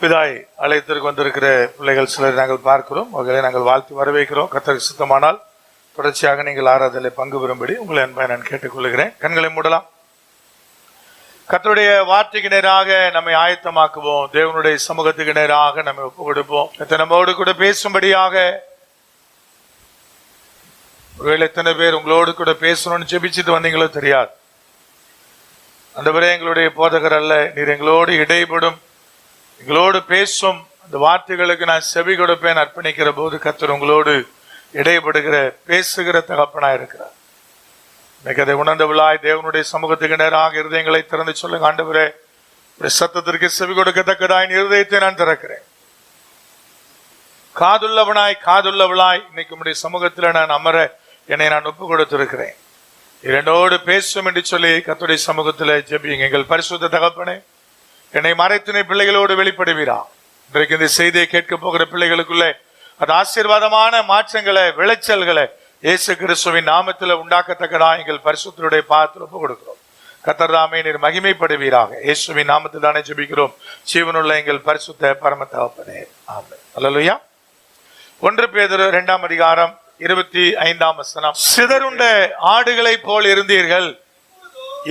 பிதாய் ஆலயத்திற்கு வந்திருக்கிற பிள்ளைகள் சிலர் நாங்கள் பார்க்கிறோம். அவர்களை நாங்கள் வாழ்த்தி வரவேற்கிறோம். கர்த்தருக்கு சித்தமானால் தொடர்ச்சியாக நீங்கள் ஆராதனை பங்கு பெறும்படி உங்களை அன்பாக நான் கேட்டுக்கொள்கிறேன். கண்களை மூடலாம். கர்த்தருடைய வார்த்தைக்கு நேராக நம்மை ஆயத்தமாக்குவோம். தேவனுடைய சமூகத்துக்கு நேராக நம்மை ஒப்பு கொடுப்போம். நம்மோடு கூட பேசும்படியாக ஒருவேளை எத்தனை பேர் உங்களோடு கூட பேசணும்னு ஜெபிச்சுட்டு வந்தீங்களோ தெரியாது. ஆண்டவரே, எங்களுடைய போதகர் அல்ல, நீர் எங்களோடு இடைப்படும், எங்களோடு பேசும் அந்த வார்த்தைகளுக்கு நான் செவி கொடுப்பேன் அர்ப்பணிக்கிற போது கர்த்தர் உங்களோடு இடைப்படுகிற பேசுகிற தகப்பனா இருக்கிறார். இன்னைக்கு அதை உணர்ந்தவளாய் தேவனுடைய சமூகத்துக்கு நேராக இருதயங்களை திறந்து சொல்லுங்க. ஆண்டவரே, ஒரு சத்தத்திற்கு செவி கொடுக்கத்தக்கதாய் இருதயத்தை நான் திறக்கிறேன். காதுள்ளவளாய் இன்னைக்கு உடைய சமூகத்தில் நான் அமர என்னை நான் ஒப்பு கொடுத்திருக்கிறேன். இரண்டோடு பேசும் என்று சொல்லி கர்த்தருடைய சமூகத்தில் ஜெபியுங்க. எங்கள் பரிசுத்த தகப்பனே, என்னை மறைத்தினை பிள்ளைகளோடு வெளிப்படுவீரா. இன்றைக்கு இந்த செய்தியை கேட்க போகிற பிள்ளைகளுக்குள்ளே அது ஆசீர்வாதமான மாற்றங்களை, விளைச்சல்களை இயேசு கிறிஸ்துவின் நாமத்தில் உண்டாக்கத்தக்கதா எங்கள் பரிசுத்தருடைய பாதத்தில் ஒப்பு கொடுக்கிறோம். கர்த்தர் தாமே நீர் மகிமைப்படுவீராக. இயேசுவின் நாமத்தில் தானே ஜெபிக்கிறோம் ஜீவனுள்ள எங்கள் பரிசுத்த பரம தகப்பனே, ஆமென். அல்லேலூயா. 1 பேதுரு 2 அதிகாரம் 25 வசனம். சிதறுண்ட ஆடுகளை போல் இருந்தீர்கள்,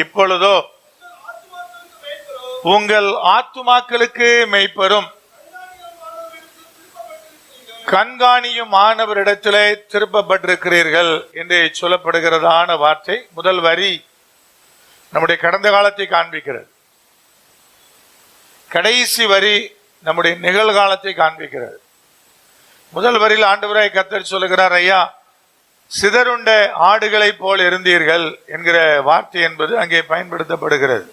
இப்பொழுதோ உங்கள் ஆத்துமாக்களுக்கு மெய்ப்பெரும் கண்காணியும் ஆனவரிடத்திலே திருப்பப்பட்டிருக்கிறீர்கள் என்று சொல்லப்படுகிறதான வார்த்தை. முதல் வரி நம்முடைய கடந்த காலத்தை காண்பிக்கிறது. கடைசி வரி நம்முடைய நிகழ்காலத்தை காண்பிக்கிறது. முதல் வரியில் ஆண்டவராய் கர்த்தர் சொல்லுகிறார், ஐயா, சிதறுண்ட ஆடுகளை போல் இருந்தீர்கள் என்கிற வார்த்தை என்பது அங்கே பயன்படுத்தப்படுகிறது.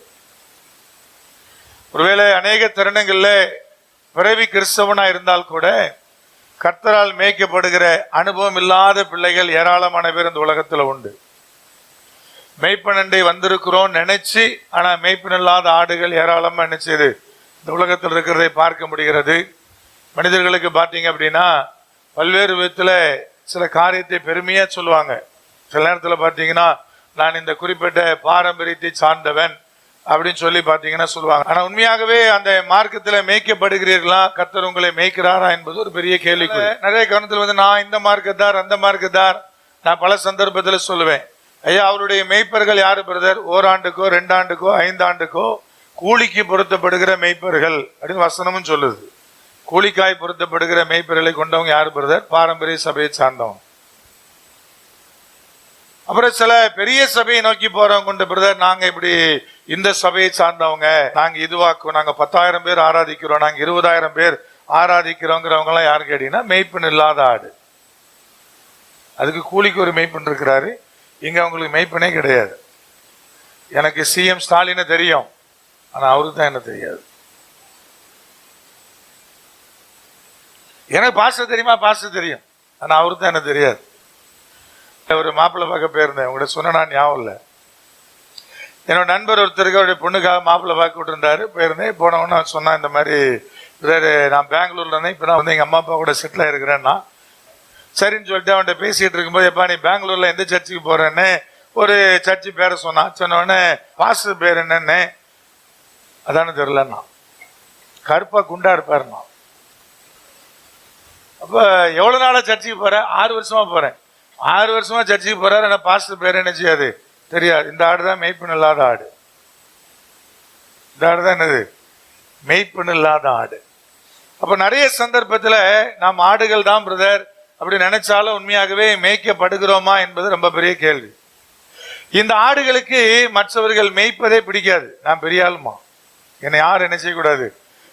ஒருவேளை அநேக தருணங்கள்ல பிறவி கிறிஸ்தவனா இருந்தால் கூட கர்த்தரால் மேய்க்கப்படுகிற அனுபவம் இல்லாத பிள்ளைகள் ஏராளமான பேர் இந்த உலகத்துல உண்டு. மெய்ப்பனண்டை வந்திருக்கிறோம் நினைச்சு, ஆனா மெய்ப்பன் இல்லாத ஆடுகள் ஏராளமா நினைச்சது இந்த உலகத்தில் இருக்கிறதை பார்க்க முடிகிறது. மனிதர்களுக்கு பார்த்தீங்க அப்படின்னா பல்வேறு விதத்துல சில காரியத்தை பெருமையா சொல்லுவாங்க. சில நேரத்தில் பார்த்தீங்கன்னா நான் இந்த குறிப்பிட்ட பாரம்பரியத்தை சார்ந்தவன் அப்படின்னு சொல்லி பார்த்தீங்கன்னா சொல்லுவாங்க. ஆனா உண்மையாகவே அந்த மார்க்கத்துல மேய்க்கப்படுகிறீர்களா, கர்த்தர் உங்களை மேய்க்கிறாரா என்பது ஒரு பெரிய கேள்விக்குறி. நிறைய கவனத்தில் வந்து நான் இந்த மார்க்கத்தார் அந்த மார்க்கத்தார் நான் பல சந்தர்ப்பத்தில் சொல்லுவேன். ஐயா, அவருடைய மேய்ப்பர்கள் யாரு பிரதர்? ஓராண்டுக்கோ 2 ஆண்டுக்கோ 5 ஆண்டுக்கோ கூலிக்கு பொருத்தப்படுகிற மேய்ப்பர்கள் அப்படின்னு வசனமும் சொல்லுது. கூலிக்காய் பொருத்தப்படுகிற மேய்ப்பர்களை கொண்டவங்க யாரு பிரதர்? பாரம்பரிய சபையை சார்ந்தவங்க. அப்புறம் சில பெரிய சபையை நோக்கி போறவங்க கொண்டு பிரதர், நாங்க இப்படி இந்த சபையை சார்ந்தவங்க, நாங்க இதுவாக்குவோம், நாங்க 10,000 பேர் ஆராதிக்கிறோம், நாங்க 20,000 பேர் ஆராதிக்கிறோங்கிறவங்க எல்லாம் யாரு கேட்டீங்கன்னா மெய்ப்பெண் இல்லாத ஆடு. அதுக்கு கூலிக்கு ஒரு மெய்ப்பெண் இருக்கிறாரு. இங்க அவங்களுக்கு மெய்ப்பெண்ணே கிடையாது. எனக்கு சிஎம் ஸ்டாலினை தெரியும், ஆனா அவருக்கு தான் என்ன தெரியாது. எனக்கு பாஸ்டர் தெரியுமா? பாஸ்டர் தெரியும், ஆனா அவருக்கு தான் என்ன தெரியாது. ஒரு மாப்பிள்ளை பார்க்க போயிருந்தேன், உங்கள்கிட்ட சொன்னா ஞாபகம் இல்லை. என்னோட நண்பர் ஒருத்தருக்கு அவருடைய பொண்ணுக்காக மாப்பிள்ளை பார்க்க விட்டுருந்தாரு. போயிருந்தேன். போனவொன்னு சொன்னா, இந்த மாதிரி நான் பெங்களூர்ல இருந்தேன், இப்போ நான் வந்து எங்க அம்மா அப்பா கூட செட்டில் ஆயிருக்கிறேன்னா. சரின்னு சொல்லிட்டு அவன்கிட்ட பேசிட்டு இருக்கும்போது, எப்பா நீ பெங்களூர்ல எந்த சர்ச்சுக்கு போறேன்னு ஒரு சர்ச்சு பேரை சொன்னான். சொன்னவொடனே பாஸ்டர் பேர் என்னன்னு அதானு தெரியலன்னா. கருப்பா குண்டா இருப்பாருன்னா. அப்ப எவ்வளவு நாளா சர்ச்சுக்கு போறேன்? 6 வருஷமா போறேன். 6 வருஷமா சர்ச்சுக்கு போறாரு. ஆனா பாஸ்டர் பேர் என்ன செய்யாது, தெரியாது. இந்த ஆடு தான் மெய்ப்பெண் இல்லாத ஆடு. இந்த ஆடு தான் என்னது? மெய்ப்பெண் இல்லாத ஆடு. அப்ப நிறைய சந்தர்ப்பத்துல நாம் ஆடுகள் தான் பிரதர் அப்படி நினைச்சாலும் உண்மையாகவே மேய்க்கப்படுகிறோமா என்பது ரொம்ப பெரிய கேள்வி. இந்த ஆடுகளுக்கு மற்றவர்கள் மேய்ப்பதே பிடிக்காது. நான் பெரிய ஆளுமா, என்னை யாரும் என்ன செய்யக்கூடாது,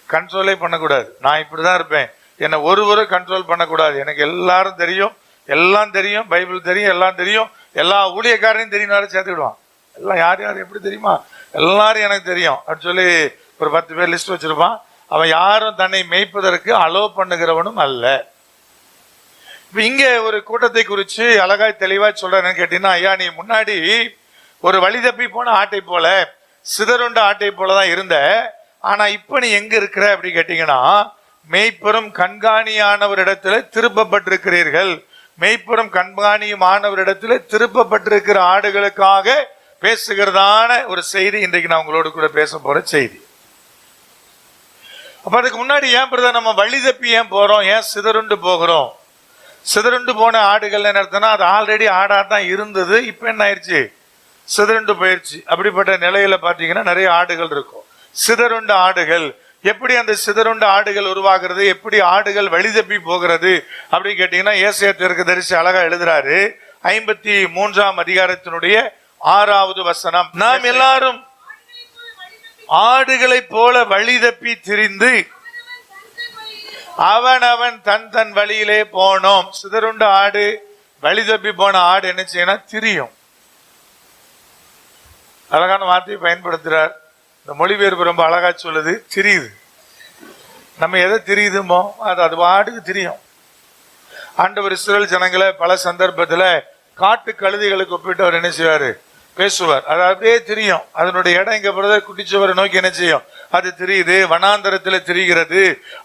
கண்ட்ரோலே பண்ணக்கூடாது. நான் இப்படிதான் இருப்பேன், என்னை ஒருவரும் கண்ட்ரோல் பண்ணக்கூடாது. எனக்கு எல்லாரும் தெரியும், எல்லாம் தெரியும், பைபிள் தெரியும், எல்லாம் தெரியும், எல்லா ஊழியக்காரையும் தெரியும், சேர்த்துக்கிடுவான். எல்லாம் யார் யார் எப்படி தெரியுமா, எல்லாரும் எனக்கு தெரியும் அப்படின்னு சொல்லி ஒரு 10 பேர் லிஸ்ட் வச்சிருப்பான். அவன் யாரும் தன்னை மேய்ப்பதற்கு அலோ பண்ணுகிறவனும் அல்ல. இப்ப இங்க ஒரு கூட்டத்தை குறிச்சு அழகாய் தெளிவாய் சொல்றேன்னு கேட்டீங்கன்னா, ஐயா நீ முன்னாடி ஒரு வழி தப்பி போன ஆட்டை போல, சிதறுண்ட ஆட்டை போலதான் இருந்த, ஆனா இப்ப நீ எங்க இருக்கிற அப்படி கேட்டீங்கன்னா, மெய்ப்பெரும் கண்காணியானவரிடத்துல திருப்பப்பட்டிருக்கிறீர்கள். மெய்ப்பெரும் கண்காணியுமானவரிடத்துல திருப்பப்பட்டிருக்கிற ஆடுகளுக்காக பேசுகிறதான ஒரு செய்தி இன்றைக்கு நான் உங்களோடு கூட பேச போற செய்தி. அப்ப அதுக்கு முன்னாடி ஏன் பிரதர் நம்ம வழி தப்பி ஏன் போறோம், ஏன் சிதறுண்டு போகிறோம்? சிதறுண்டு போன ஆடுகள் என்ன அர்த்தம்னா, அது ஆல்ரெடி ஆடா தான் இருந்தது, இப்ப என்ன ஆயிடுச்சு, சிதறுண்டு போயிடுச்சு. அப்படிப்பட்ட நிலையில பாத்தீங்கன்னா நிறைய ஆடுகள் இருக்கும், சிதறுண்ட ஆடுகள். எப்படி அந்த சிதறுண்ட ஆடுகள் உருவாகிறது, எப்படி ஆடுகள் வழி தப்பி போகிறது அப்படின்னு கேட்டீங்கன்னா, ஏசாயா தீர்க்கதரிசி அழகா எழுதுறாரு. 53ஆம் அதிகாரத்தினுடைய 6வது வசனம், நாம் எல்லாரும் ஆடுகளை போல வழி தப்பி திரிந்து அவன் தன் தன் வழியிலே போனோம். சிதறுண்ட ஆடு, வழி தப்பி போன ஆடு என்ன செய்யணும், திரியும். அழகான வார்த்தையை பயன்படுத்துறார். இந்த மொழிபெயர்ப்பு ரொம்ப அழகா சொல்லுது, திரியுது. நம்ம எதை திரியுதுமோ அது ஆடுக்கு திரியும். ஆண்டவர் இஸ்ரவேல் ஜனங்களை பல சந்தர்ப்பத்துல காட்டு கழுதைகளுக்கு ஒப்பிட்டு அவர் என்ன செய்வாரு, பேசுவார். அது அப்படியே திரியும். அதனுடைய இடம் இங்க பிரதர் குட்டிச்சுவரை நோக்கி என்ன செய்யும், அது திரியுது. வனாந்தரத்துல திரிகிறது,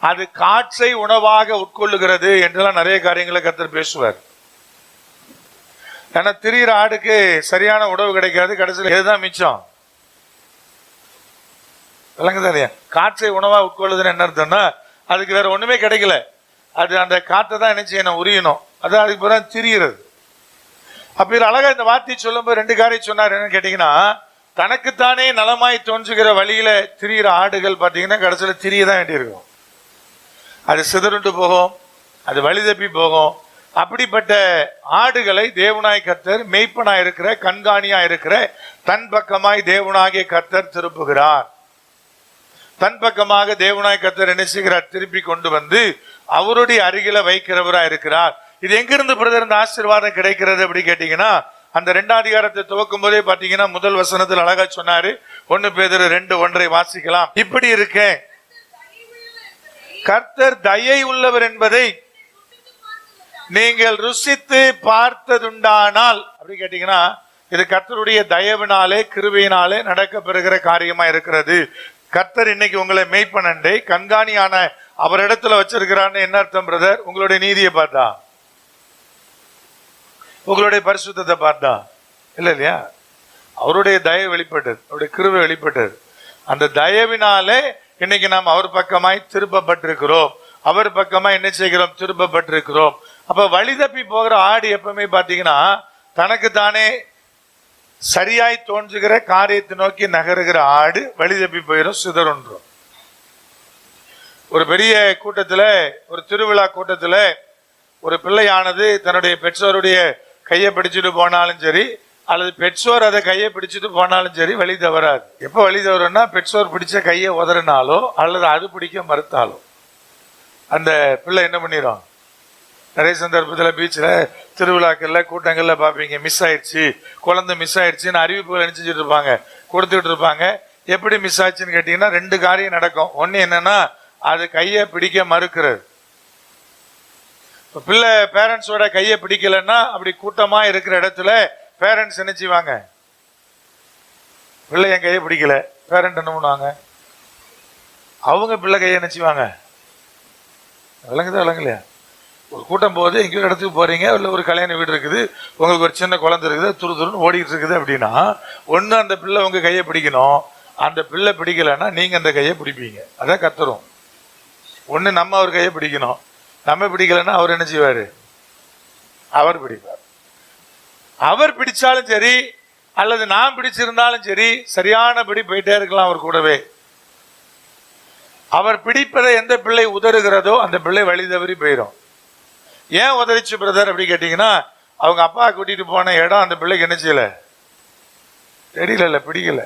அது காற்றை உணவாக உட்கொள்ளுகிறது என்றெல்லாம் நிறைய காரியங்களை கர்த்தர் பேசுவார். ஏன்னா திரிகிற ஆடுக்கு சரியான உணவு கிடைக்காது, கடைசியில் எதுதான் மிச்சம், விளங்குதா இல்லையா? காற்றை உணவா உட்கொள்ளுதுன்னு என்ன அர்த்தம்னா, அதுக்கு வேற ஒண்ணுமே கிடைக்கல, அது அந்த காற்றை தான் என்ன செய்யணும், உரியணும். அதான் அதுக்கு பிறகு திரிகிறது. அப்ப இது அழகா இந்த வார்த்தையை சொல்லும்போது 2 காரியம் சொன்னார். என்னன்னு கேட்டீங்கன்னா, தனக்குத்தானே நலமாய் தோன்றுகிற வழியில திரிகிற ஆடுகள் பாத்தீங்கன்னா கடைசியில திரியதான் வேண்டியிருக்கும். அது சிதறுண்டு போகும், அது வழி தப்பி போகும். அப்படிப்பட்ட ஆடுகளை தேவனாய் கர்த்தர் மெய்ப்பனாய் இருக்கிற, கண்காணியா இருக்கிற தன் பக்கமாய் தேவனாகிய கர்த்தர் திருப்புகிறார். தன் பக்கமாக தேவனாய் கர்த்தர் என்ன செய்கிறார், திருப்பி கொண்டு வந்து அவருடைய அருகில வைக்கிறவரா இருக்கிறார். இது எங்கிருந்து பிரதர் இந்த ஆசீர்வாதம் கிடைக்கிறது அப்படி கேட்டீங்கன்னா, அந்த 2ஆம் அதிகாரத்தை துவக்கும் போதே பாத்தீங்கன்னா முதல் வசனத்தில் அழகா சொன்னாரு. 1 பேதுரு 2:1 வாசிக்கலாம். இப்படி இருக்க கர்த்தர் தயை உள்ளவர் என்பதை நீங்கள் ருசித்து பார்த்ததுண்டானால், அப்படி கேட்டீங்கன்னா இது கர்த்தருடைய தயவினாலே கிருபையினாலே நடக்க பெறுகிற காரியமா இருக்கிறது. கர்த்தர் இன்னைக்கு உங்களை மெய்ப்பனண்டை கண்காணியான அவரிடத்துல வச்சிருக்கிறான்னு என்ன அர்த்தம் பிரதர்? உங்களுடைய நீதியை பார்த்தா, உங்களுடைய பரிசுத்தத்தை பார்த்தா இல்ல இல்லையா? அவருடைய தயவு வெளிப்பட்டது, அவருடைய கிருபை வெளிப்பட்டது. அந்த தயவினாலே இன்னைக்கு நாம் அவர் பக்கமாய் திருப்பப்பட்டிருக்கிறோம், அவர் பக்கமாய் என்ன செய்கிறோம், திருப்பப்பட்டிருக்கிறோம். அப்ப வழி தப்பி போகிற ஆடு எப்பவுமே பாத்தீங்கன்னா தனக்கு தானே சரியாய் தோன்றுகிற காரியத்தை நோக்கி நகருகிற ஆடு வழி தப்பி போயிடும், சிதறொன்றும். ஒரு பெரிய கூட்டத்துல, ஒரு திருவிழா கூட்டத்துல ஒரு பிள்ளையானது தன்னுடைய பெற்றோருடைய கையை பிடிச்சிட்டு போனாலும் சரி, அல்லது பெற்றோர் அதை கையை பிடிச்சிட்டு போனாலும் சரி, வழி தவறாது. எப்ப வழி தவறுன்னா, பெற்றோர் பிடிச்ச கையை உதறினாலோ அல்லது அது பிடிக்க மறுத்தாலோ அந்த பிள்ளை என்ன பண்ணிடும். நிறைய சந்தர்ப்பத்தில் பீச்சில், திருவிழாக்கள்ல, கூட்டங்கள்ல பார்ப்பீங்க, மிஸ் ஆயிடுச்சு, குழந்தை மிஸ் ஆயிடுச்சுன்னு அறிவிப்புகள் நினைச்சிட்டு இருப்பாங்க, கொடுத்துட்டு இருப்பாங்க. எப்படி மிஸ் ஆச்சுன்னு கேட்டீங்கன்னா 2 காரியம் நடக்கும். ஒன்னு என்னன்னா, அது கையை பிடிக்க மறுக்கிறது. பிள்ளை பேரண்ட்ஸோட கையை பிடிக்கலன்னா, அப்படி கூட்டமா இருக்கிற இடத்துல பேரண்ட்ஸ் என்ன செய்வாங்க, பிள்ளை என் கையை பிடிக்கல, பேரண்ட் என்ன பண்ணுவாங்க, அவங்க பிள்ளை கையை என்ன செய்வாங்க, விளங்குதா விளங்கலையா? ஒரு கூட்டம் போகுது, எங்கேயோ இடத்துக்கு போறீங்க, இல்லை ஒரு கல்யாண வீடு இருக்குது, உங்களுக்கு ஒரு சின்ன குழந்தை இருக்குது, துருன்னு ஓடிட்டு இருக்குது அப்படின்னா, ஒன்று அந்த பிள்ளை உங்க கையை பிடிக்கணும், அந்த பிள்ளை பிடிக்கலன்னா நீங்க அந்த கையை பிடிப்பீங்க. அதான் கத்துறோம். ஒன்று நம்ம அவர் கையை பிடிக்கணும், நம்ம பிடிக்கலன்னா அவர் என்ன செய்வாரு, அவர் பிடிப்பார். அவர் பிடிச்சாலும் சரி அல்லது நான் பிடிச்சிருந்தாலும் சரி, சரியானபடி போயிட்டே இருக்கலாம் அவர் கூடவே. அவர் பிடிப்பதை எந்த பிள்ளை உதறுகிறதோ அந்த பிள்ளை வழி தவறி போயிடும். ஏன் உதறிச்சு பிரதர் அப்படி கேட்டீங்கன்னா, அவங்க அப்பா கூட்டிட்டு போன இடம் அந்த பிள்ளைக்கு என்ன செய்யல, தெரியல, பிடிக்கல.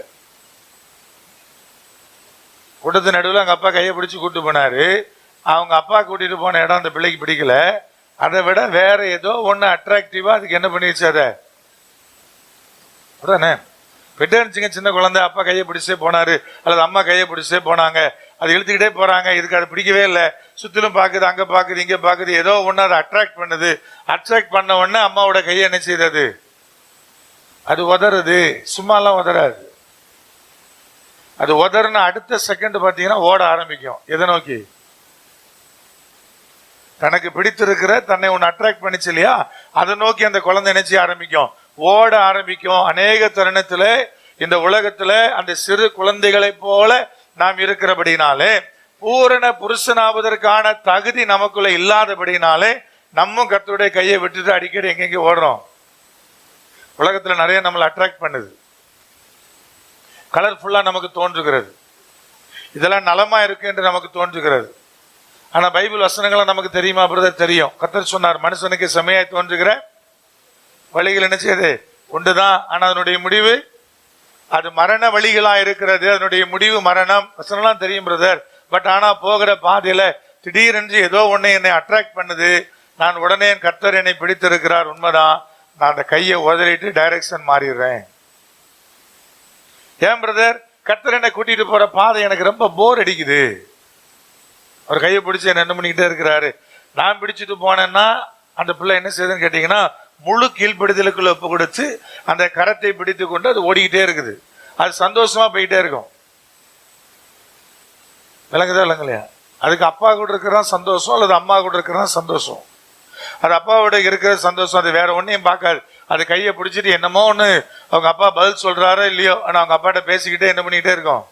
கூட்டத்து நடுவில் அவங்க அப்பா கையை பிடிச்சு கூட்டு போனாரு, அவங்க அப்பா கூட்டிட்டு போன இடம் அந்த பிள்ளைக்கு பிடிக்கல. அதை விட வேற ஏதோ ஒண்ணு அட்ராக்டிவா அதுக்கு என்ன பண்ணிடுச்சு, அதை அதானே பெட்டு இருந்துச்சுங்க. சின்ன குழந்தை அப்பா கையை பிடிச்சே போனாரு அல்லது அம்மா கையை பிடிச்சே போனாங்க, அது இழுத்துக்கிட்டே போறாங்க, இதுக்கு அது பிடிக்கவே இல்லை, சுத்திலும் பாக்குது, அங்க பாக்குது, இங்க பாக்குது, ஏதோ ஒண்ணு அதை அட்ராக்ட் பண்ணுது. அட்ராக்ட் பண்ண உடனே அம்மாவோட கையை என்ன செய்யறது, அது உதறது. சும்மாலாம் உதறாது, அது உதறுன அடுத்த செகண்ட் பாத்தீங்கன்னா ஓட ஆரம்பிக்கும். எதை நோக்கி, தனக்கு பிடித்திருக்கிற, தன்னை ஒன்னு அட்ராக்ட் பண்ணிச்சு இல்லையா, அதை நோக்கி அந்த குழந்தை நினைச்சு ஆரம்பிக்கும், ஓட ஆரம்பிக்கும். அநேக தருணத்துல இந்த உலகத்துல அந்த சிறு குழந்தைகளை போல நாம் இருக்கிறபடினாலே பூரண புருஷனாவதற்கான தகுதி நமக்குள்ள இல்லாதபடினாலே நம்ம கர்த்தருடைய கையை விட்டுட்டு அடிக்கடி எங்கெங்க ஓடுறோம். உலகத்துல நிறைய நம்மளை அட்ராக்ட் பண்ணுது, கலர்ஃபுல்லா நமக்கு தோன்றுகிறது, இதெல்லாம் நலமா இருக்கு என்று நமக்கு தோன்றுகிறது. ஆனா பைபிள் வசனங்களை நமக்கு தெரியுமா பிரதர்? தெரியும். கர்த்தர் சொன்னார், மனுஷனுக்கு செம்மையாய் தோன்றுகிற வழிகள் என்ன செய்யுது ஒன்றுதான், ஆனா அதனுடைய முடிவு அது மரண வழிகளா இருக்கிறது, அதனுடைய முடிவு மரணம். வசனம்லாம் தெரியும் பிரதர். பட் ஆனா போகிற பாதையில திடீரென்று ஏதோ ஒண்ணு என்னை அட்ராக்ட் பண்ணுது, நான் உடனே என் கர்த்தர் என்னை பிடித்திருக்கிறார், உண்மைதான், நான் அந்த கையை உதறிட்டு டைரக்ஷன் மாறிடுறேன். ஏன் பிரதர்? கர்த்தர் என்னை கூட்டிட்டு போற பாதை எனக்கு ரொம்ப போர் அடிக்குது. அவர் கையை பிடிச்சி என்ன பண்ணிக்கிட்டே இருக்கிறாரு. நான் பிடிச்சிட்டு போனேன்னா அந்த பிள்ளை என்ன செய்யுதுன்னு கேட்டீங்கன்னா முழு கீழ்ப்படுதலுக்குள்ள ஒப்பு கொடுத்து அந்த கரத்தை பிடித்து கொண்டு அது ஓடிக்கிட்டே இருக்குது. அது சந்தோஷமா போயிட்டே இருக்கும். விளங்குதா விளங்கலையா? அதுக்கு அப்பா கூட இருக்கிறதா சந்தோஷம் அல்லது அம்மா கூட இருக்கிறதா சந்தோஷம். அது அப்பாவோட இருக்கிற சந்தோஷம். அது வேற ஒன்னையும் பார்க்காது. அது கையை பிடிச்சிட்டு என்னமோ ஒண்ணு அவங்க அப்பா பதில் சொல்றாரோ இல்லையோ, ஆனா அவங்க அப்பாட்ட பேசிக்கிட்டே என்ன பண்ணிக்கிட்டே இருக்கும்.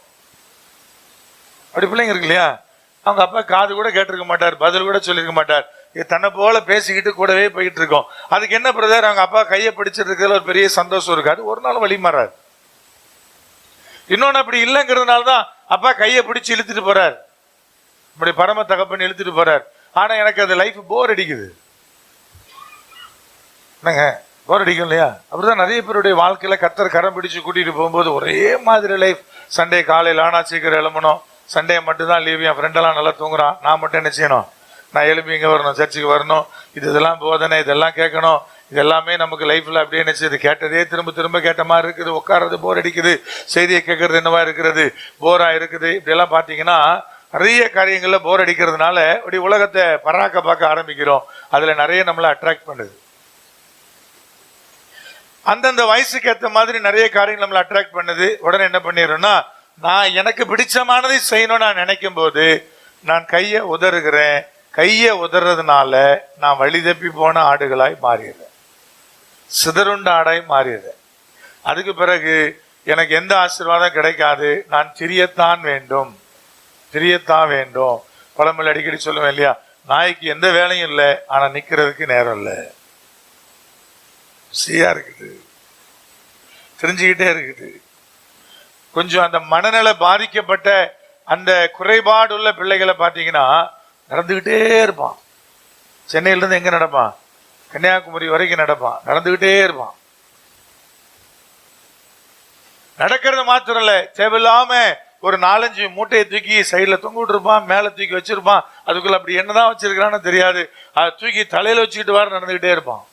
அப்படி பிள்ளைங்க இருக்கு இல்லையா? அவங்க அப்பா காது கூட கேட்டிருக்க மாட்டார், பதில் கூட சொல்லியிருக்க மாட்டார், தன்னை போல பேசிக்கிட்டு கூடவே போயிட்டு இருக்கோம். அதுக்கு என்ன பிரதர்? அவங்க அப்பா கையை பிடிச்சிட்டு இருக்கிறதுல ஒரு பெரிய சந்தோஷம் இருக்காது, ஒரு நாள் வழி மாறாது. இன்னொன்னு அப்படி இல்லைங்கிறதுனாலதான் அப்பா கையை பிடிச்சி இழுத்துட்டு போறார், இப்படி பரம தகப்பன் இழுத்துட்டு போறார். ஆனா எனக்கு அது லைஃப் போர் அடிக்குது. என்னங்க போர் அடிக்கும் இல்லையா? அப்படிதான் நிறைய பேருடைய வாழ்க்கையில கர்த்தர் கரம் பிடிச்சு கூட்டிட்டு போகும்போது ஒரே மாதிரி லைஃப். சண்டே காலையில் ஆனா சீக்கிரம் எழுமணும், சண்டே மட்டும்தான் லீவ், என் ஃப்ரெண்டெல்லாம் நல்லா தூங்குறான், நான் மட்டும் என்ன செய்யணும், நான் எழுப்பி இங்கே வரணும், சர்ச்சுக்கு வரணும், இதெல்லாம் போதனை, இதெல்லாம் கேட்கணும். இது எல்லாமே நமக்கு லைஃப்ல அப்படியே என்ன செய்யுது, கேட்டதே திரும்ப திரும்ப கேட்ட மாதிரி இருக்குது, உட்கார்றது போர் அடிக்குது, செய்தியை கேட்கறது என்னவா இருக்கிறது, போரா இருக்குது. இப்படியெல்லாம் பார்த்தீங்கன்னா நிறைய காரியங்கள்ல போர் அடிக்கிறதுனால அப்படி உலகத்தை பராக்க பார்க்க ஆரம்பிக்கிறோம். அதுல நிறைய நம்மளை அட்ராக்ட் பண்ணுது. அந்தந்த வயசுக்கு ஏற்ற மாதிரி நிறைய காரியங்கள் நம்மளை அட்ராக்ட் பண்ணுது. உடனே என்ன பண்ணிடுறோம்னா, நான் எனக்கு பிடிச்சமானதை செய்யணும்னு நான் நினைக்கும் போது நான் கையை உதறுகிறேன். கையை உதறதுனால நான் வழி தப்பி போன ஆடுகளாய் மாறிடுறேன், சிதறுண்ட ஆடாய் மாறிடுறேன். அதுக்கு பிறகு எனக்கு எந்த ஆசீர்வாதம் கிடைக்காது, நான் திரியத்தான் வேண்டும், திரியத்தான் வேண்டும். பழமொழி அடிக்கடி சொல்லுவேன் இல்லையா, நாய்க்கு எந்த வேலையும் இல்லை ஆனா நிக்கிறதுக்கு நேரம் இல்லை, சீயா இருக்குது, தெரிஞ்சுக்கிட்டே இருக்குது. கொஞ்சம் அந்த மனநல பாதிக்கப்பட்ட அந்த குறைபாடு உள்ள பிள்ளைகளை பார்த்தீங்கன்னா நடந்துகிட்டே இருப்பான். சென்னையிலிருந்து எங்க நடப்பான், கன்னியாகுமரி வரைக்கும் நடப்பான், நடந்துகிட்டே இருப்பான். நடக்கிறது மாத்திரம் இல்ல, தேவையில்லாம ஒரு 4-5 மூட்டையை தூக்கி சைட்ல தொங்க விட்டுருப்பான், மேல தூக்கி வச்சிருப்பான். அதுக்குள்ள அப்படி என்னதான் வச்சிருக்கான்னு தெரியாது, அதை தூக்கி தலையில வச்சுக்கிட்டு வர நடந்துகிட்டே இருப்பான்.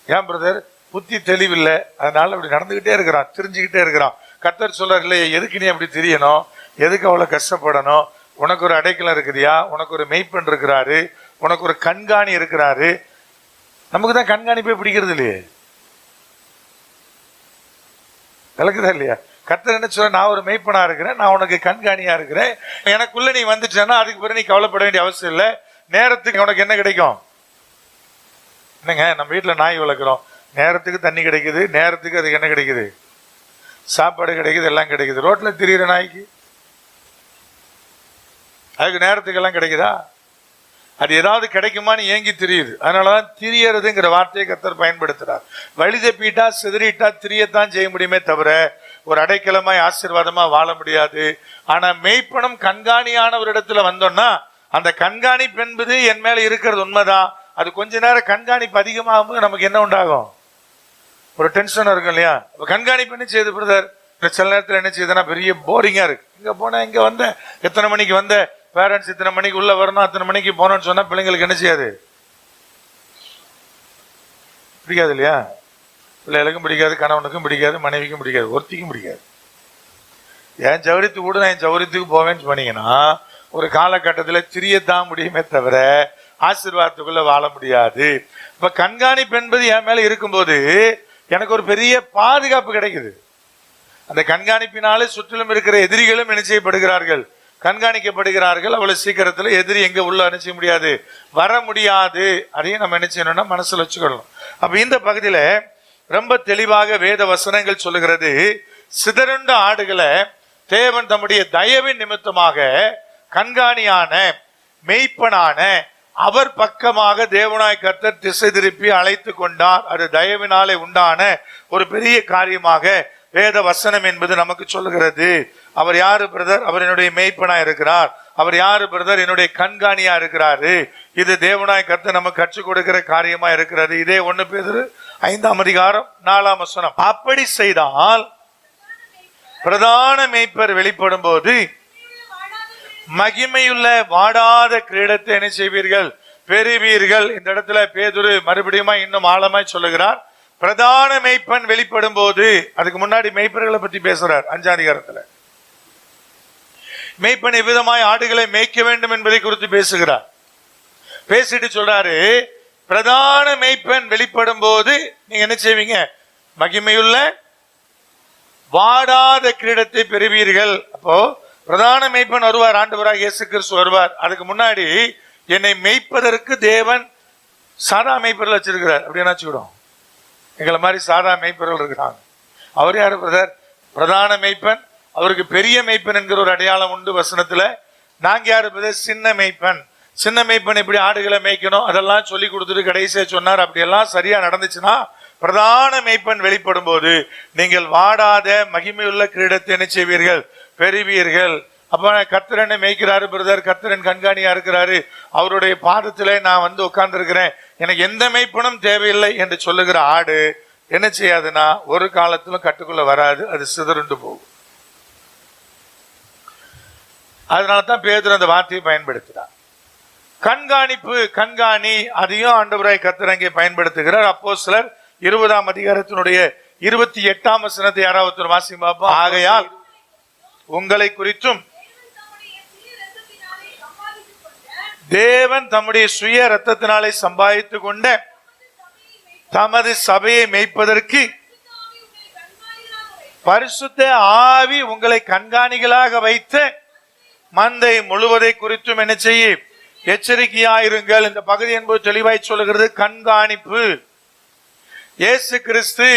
ஏன் பிரதர்? புத்தி தெளிவில்லை, அதனால அப்படி நடந்துகிட்டே இருக்கிறான், தெரிஞ்சுக்கிட்டே இருக்கிறான். கர்த்தர் சொல்றார், இல்லையே எதுக்கு நீ அப்படி தெரியணும், எதுக்கு அவ்வளவு கஷ்டப்படணும், உனக்கு ஒரு அடைக்கலம் இருக்குதியா, உனக்கு ஒரு மெய்ப்பெண் இருக்கிறாரு, உனக்கு ஒரு கண்காணி இருக்கிறாரு. நமக்கு தான் கண்காணிப்பே பிடிக்கிறது இல்லையே, விளக்குதா இல்லையா? கர்த்தர் என்ன சொல்ற, நான் ஒரு மெய்ப்பனா இருக்கிறேன், நான் உனக்கு கண்காணியா இருக்கிறேன், எனக்குள்ள நீ வந்துட்டேன்னா அதுக்கு பிறகு நீ கவலைப்பட வேண்டிய அவசியம் இல்லை. நேரத்துக்கு உனக்கு என்ன கிடைக்கும்? என்னங்க, நம்ம வீட்டுல நாய் வளர்க்குறோம், நேரத்துக்கு தண்ணி கிடைக்குது, நேரத்துக்கு அதுக்கு என்ன கிடைக்குது, சாப்பாடு கிடைக்குது, எல்லாம் கிடைக்குது. ரோட்ல திரியிற நாய்க்கு அதுக்கு நேரத்துக்கு எல்லாம் கிடைக்குதா? அது ஏதாவது கிடைக்குமான்னு ஏங்கி திரியுது. அதனாலதான் திரியறதுங்கிற வார்த்தையை கர்த்தர் பயன்படுத்துறார். வழி தப்பிட்டா சிதறிட்டா திரியத்தான் செய்ய முடியுமே தவிர ஒரு அடைக்கலமாய் ஆசீர்வாதமா வாழ முடியாது. ஆனா மெய்ப்பணம் கண்காணியான ஒரு இடத்துல வந்தோம்னா அந்த கண்காணிப்பு என்பது என் மேல இருக்கிறது உண்மைதான். அது கொஞ்ச நேரம் கண்காணிப்பு அதிகமாகும் போது நமக்கு என்ன உண்டாகும், ஒரு டென்ஷன் இருக்கும் இல்லையா? கண்காணிப்பு என்ன செய்யுது பிரதர்? சில நேரத்தில் என்ன செய்யுதுன்னா பெரிய போரிங்கா இருக்கு. இங்க போன இங்க வந்த, எத்தனை மணிக்கு வந்த, பேரண்ட்ஸ் இத்தனை மணிக்கு உள்ள வரணும், அத்தனை மணிக்கு போனோம்னு சொன்னா பிள்ளைங்களுக்கு என்ன செய்யாது, பிடிக்காது இல்லையா? பிள்ளைகளுக்கும் பிடிக்காது, கணவனுக்கும் பிடிக்காது, மனைவிக்கும் பிடிக்காது, ஒருத்திக்கும் பிடிக்காது. என் சௌரியத்துக்கு கூட நான் என் சௌரியத்துக்கு போவேன்னு சொன்னீங்கன்னா ஒரு காலகட்டத்தில் திரியத்தான் முடியுமே தவிர ஆசீர்வாதத்துக்குள்ள வாழ முடியாது. இப்ப கண்காணிப்பு என்பது என் மேல இருக்கும்போது எனக்கு ஒரு பெரிய பாதுகாப்பு கிடைக்குது. அந்த கண்காணிப்பினாலே சுற்றிலும் இருக்கிற எதிரிகளும் என்ன செய்யப்படுகிறார்கள், கண்காணிக்கப்படுகிறார்கள். அவ்வளவு சீக்கிரத்துல எதிரி எங்க உள்ள அனுப்பிச்ச முடியாது, வர முடியாது. அதையும் நம்ம என்ன செய்யணும்னா மனசுல வச்சுக்கணும். அப்ப இந்த பகுதியில ரொம்ப தெளிவாக வேத வசனங்கள் சொல்லுகிறது, சிதறுண்ட ஆடுகளை தேவன் தம்முடைய தயவின் நிமித்தமாக கண்காணியான மெய்ப்பனான அவர் பக்கமாக தேவனாய் கர்த்தர் திசை திருப்பி அழைத்து கொண்டார். அது தயவினாலே உண்டான ஒரு பெரிய காரியமாக வேத வசனம் என்பது நமக்கு சொல்லுகிறது. அவர் யாரு பிரதர்? அவர் என்னுடைய மெய்ப்பனா இருக்கிறார். அவர் யாரு பிரதர்? என்னுடைய கண்காணியா இருக்கிறாரு. இது தேவனாய் கர்த்தர் நமக்கு கற்றுக் கொடுக்கிற காரியமா இருக்கிறது. இதே 1 பேதுரு 5ஆம் அதிகாரம் 4ஆம் வசனம். அப்படி செய்தால் பிரதான மெய்ப்பர் வெளிப்படும் போது மகிமையுள்ள வாடாத கிரீடத்தை என்ன செய்வீர்கள்? பெறுவீர்கள். இந்த இடத்துல பேதுரு மறுபடியும் இன்னும் ஆழமாய் சொல்லுகிறார். பிரதான மெய்ப்பன் வெளிப்படும் போது, அதுக்கு முன்னாடி மெய்ப்பர்களை பற்றி பேசுறார் 5ஆம் அதிகாரத்துல. மெய்ப்பன் எவ்விதமாய் ஆடுகளை மேய்க்க வேண்டும் என்பதை குறித்து பேசுகிறார். பேசிட்டு சொல்றாரு, பிரதான மெய்ப்பன் வெளிப்படும் போது நீங்க என்ன செய்வீங்க? மகிமையுள்ள வாடாத கிரீடத்தை பெறுவீர்கள். அப்போ பிரதான மெய்ப்பன் வருவார், ஆண்டவராக இயேசு கிறிஸ்து வருவார். அதுக்கு முன்னாடி என்னை மெய்ப்பதற்கு தேவன் சாதா மெய்ப்பர்கள் வச்சிருக்கிறார். அப்படின்னா வச்சுக்கிடும், எங்களை மாதிரி சாதா மெய்ப்பர்கள் இருக்கிறாங்க. அவர் யாரு பிரதர்? பிரதான மெய்ப்பன். அவருக்கு பெரிய மெய்ப்பன் என்கிற ஒரு அடையாளம் உண்டு வசனத்துல. நாங்க யாரு பிரதர்? சின்ன மெய்ப்பன். சின்ன மெய்ப்பன் எப்படி ஆடுகளை மேய்க்கணும் அதெல்லாம் சொல்லி கொடுத்துட்டு கடைசியா சொன்னார். அப்படி எல்லாம் சரியா நடந்துச்சுன்னா பிரதான மெய்ப்பன் வெளிப்படும் போது நீங்கள் வாடாத மகிமையுள்ள கிரீடத்தை என்ன செய்வீர்கள்? பெறுவீர்கள். அப்ப கர்த்தரனை மேய்க்கிறாரு பிரதர், கர்த்தரன் கண்காணியா இருக்கிறாரு, அவருடைய பாதத்திலே நான் வந்து உட்கார்ந்து இருக்கிறேன், எனக்கு எந்த மெய்ப்பனும் தேவையில்லை என்று சொல்லுகிற ஆடு என்ன செய்யாதுன்னா ஒரு காலத்திலும் கட்டுக்குள்ள வராது, அது சிதறுண்டு போகும். அதனாலதான் பேதுரு அந்த வார்த்தையை பயன்படுத்துறார். கண்காணிப்பு, கண்காணி, அதையும் ஆண்டவராய் கர்த்தர் அங்கே பயன்படுத்துகிறார். அப்போஸ்தலர் 20ஆம் அதிகாரத்தினுடைய 28ஆம் வசனத்தை யாராவது வாசிங்க பார்ப்போம். ஆகையால் உங்களை குறித்தும் தேவன் தம்முடைய சுய ரத்தத்தினாலே சம்பாதித்து கொண்ட தமது சபையை மேய்ப்பதற்கு பரிசுத்த ஆவி உங்களை கண்காணிகளாக வைத்து மந்தை முழுவதை குறித்தும் என்ன செய்ய எச்சரிக்கையாயிருங்கள். இந்த பகுதி என்பது தெளிவாய் சொல்லுகிறது கண்காணிப்பு. இயேசு கிறிஸ்து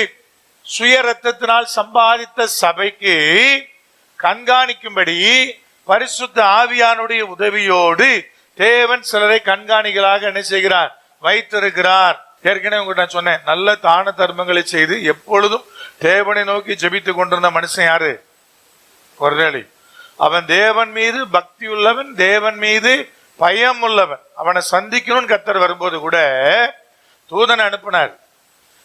சுய ரத்தத்தினால் சம்பாதித்த சபைக்கு கண்காணிக்கும்படி பரிசுத்த ஆவியானுடைய உதவியோடு தேவன் சிலரை கண்காணிகளாக என்ன செய்கிறார்? வைத்திருக்கிறார். ஏற்கனவே உங்கள்கிட்ட நான் சொன்னேன், நல்ல தான தர்மங்களை செய்து எப்பொழுதும் தேவனை நோக்கி ஜெபித்துக் கொண்டிருந்த மனுஷன் யாரு? கொர்நேலி. அவன் தேவன் மீது பக்தி உள்ளவன், தேவன் மீது பயம் உள்ளவன். அவனை சந்திக்கணும்னு கர்த்தர் வரும்போது கூட தூதனை அனுப்பினார்.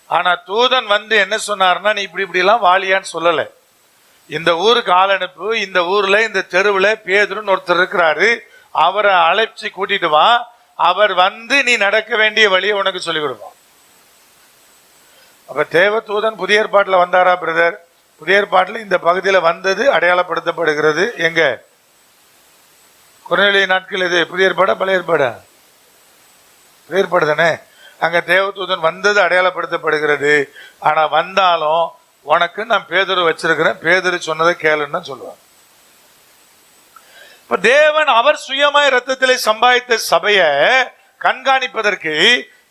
ஆனா தூதன் வந்து என்ன சொன்னார்னா, நீ இப்படி இப்படி எல்லாம் வாலியான்னு சொல்லல. இந்த ஊருக்கு ஆள் அனுப்பு, இந்த ஊர்ல இந்த தெருவுல பேதுருன்னு ஒருத்தர் இருக்கிறாரு, அவரை அழைச்சி கூட்டிட்டு வா, அவர் வந்து நீ நடக்க வேண்டிய வழியை உனக்கு சொல்லிக் கொடுப்பான். அப்ப தேவ தூதன் புதிய ஏற்பாட்டுல வந்தாரா பிரதர்? புதிய ஏற்பாட்டுல இந்த பகுதியில வந்தது அடையாளப்படுத்தப்படுகிறது. எங்க? கொர்நேலிய நாட்கள். இது புதிய ஏற்பாடா பழைய ஏற்பாடா? புதிய ஏற்பாடு தானே. அங்க தேவதூதன் வந்தது அடையாளப்படுத்தப்படுகிறது. ஆனா வந்தாலும் உனக்கு நான் பேதுரு வச்சிருக்கிறேன், பேதுரு சொன்னதை கேளுன்னு சொல்லுவாங்க. இப்ப தேவன் அவர் சுயமாய் ரத்தத்திலே சம்பாதித்த சபைய கண்காணிப்பதற்கு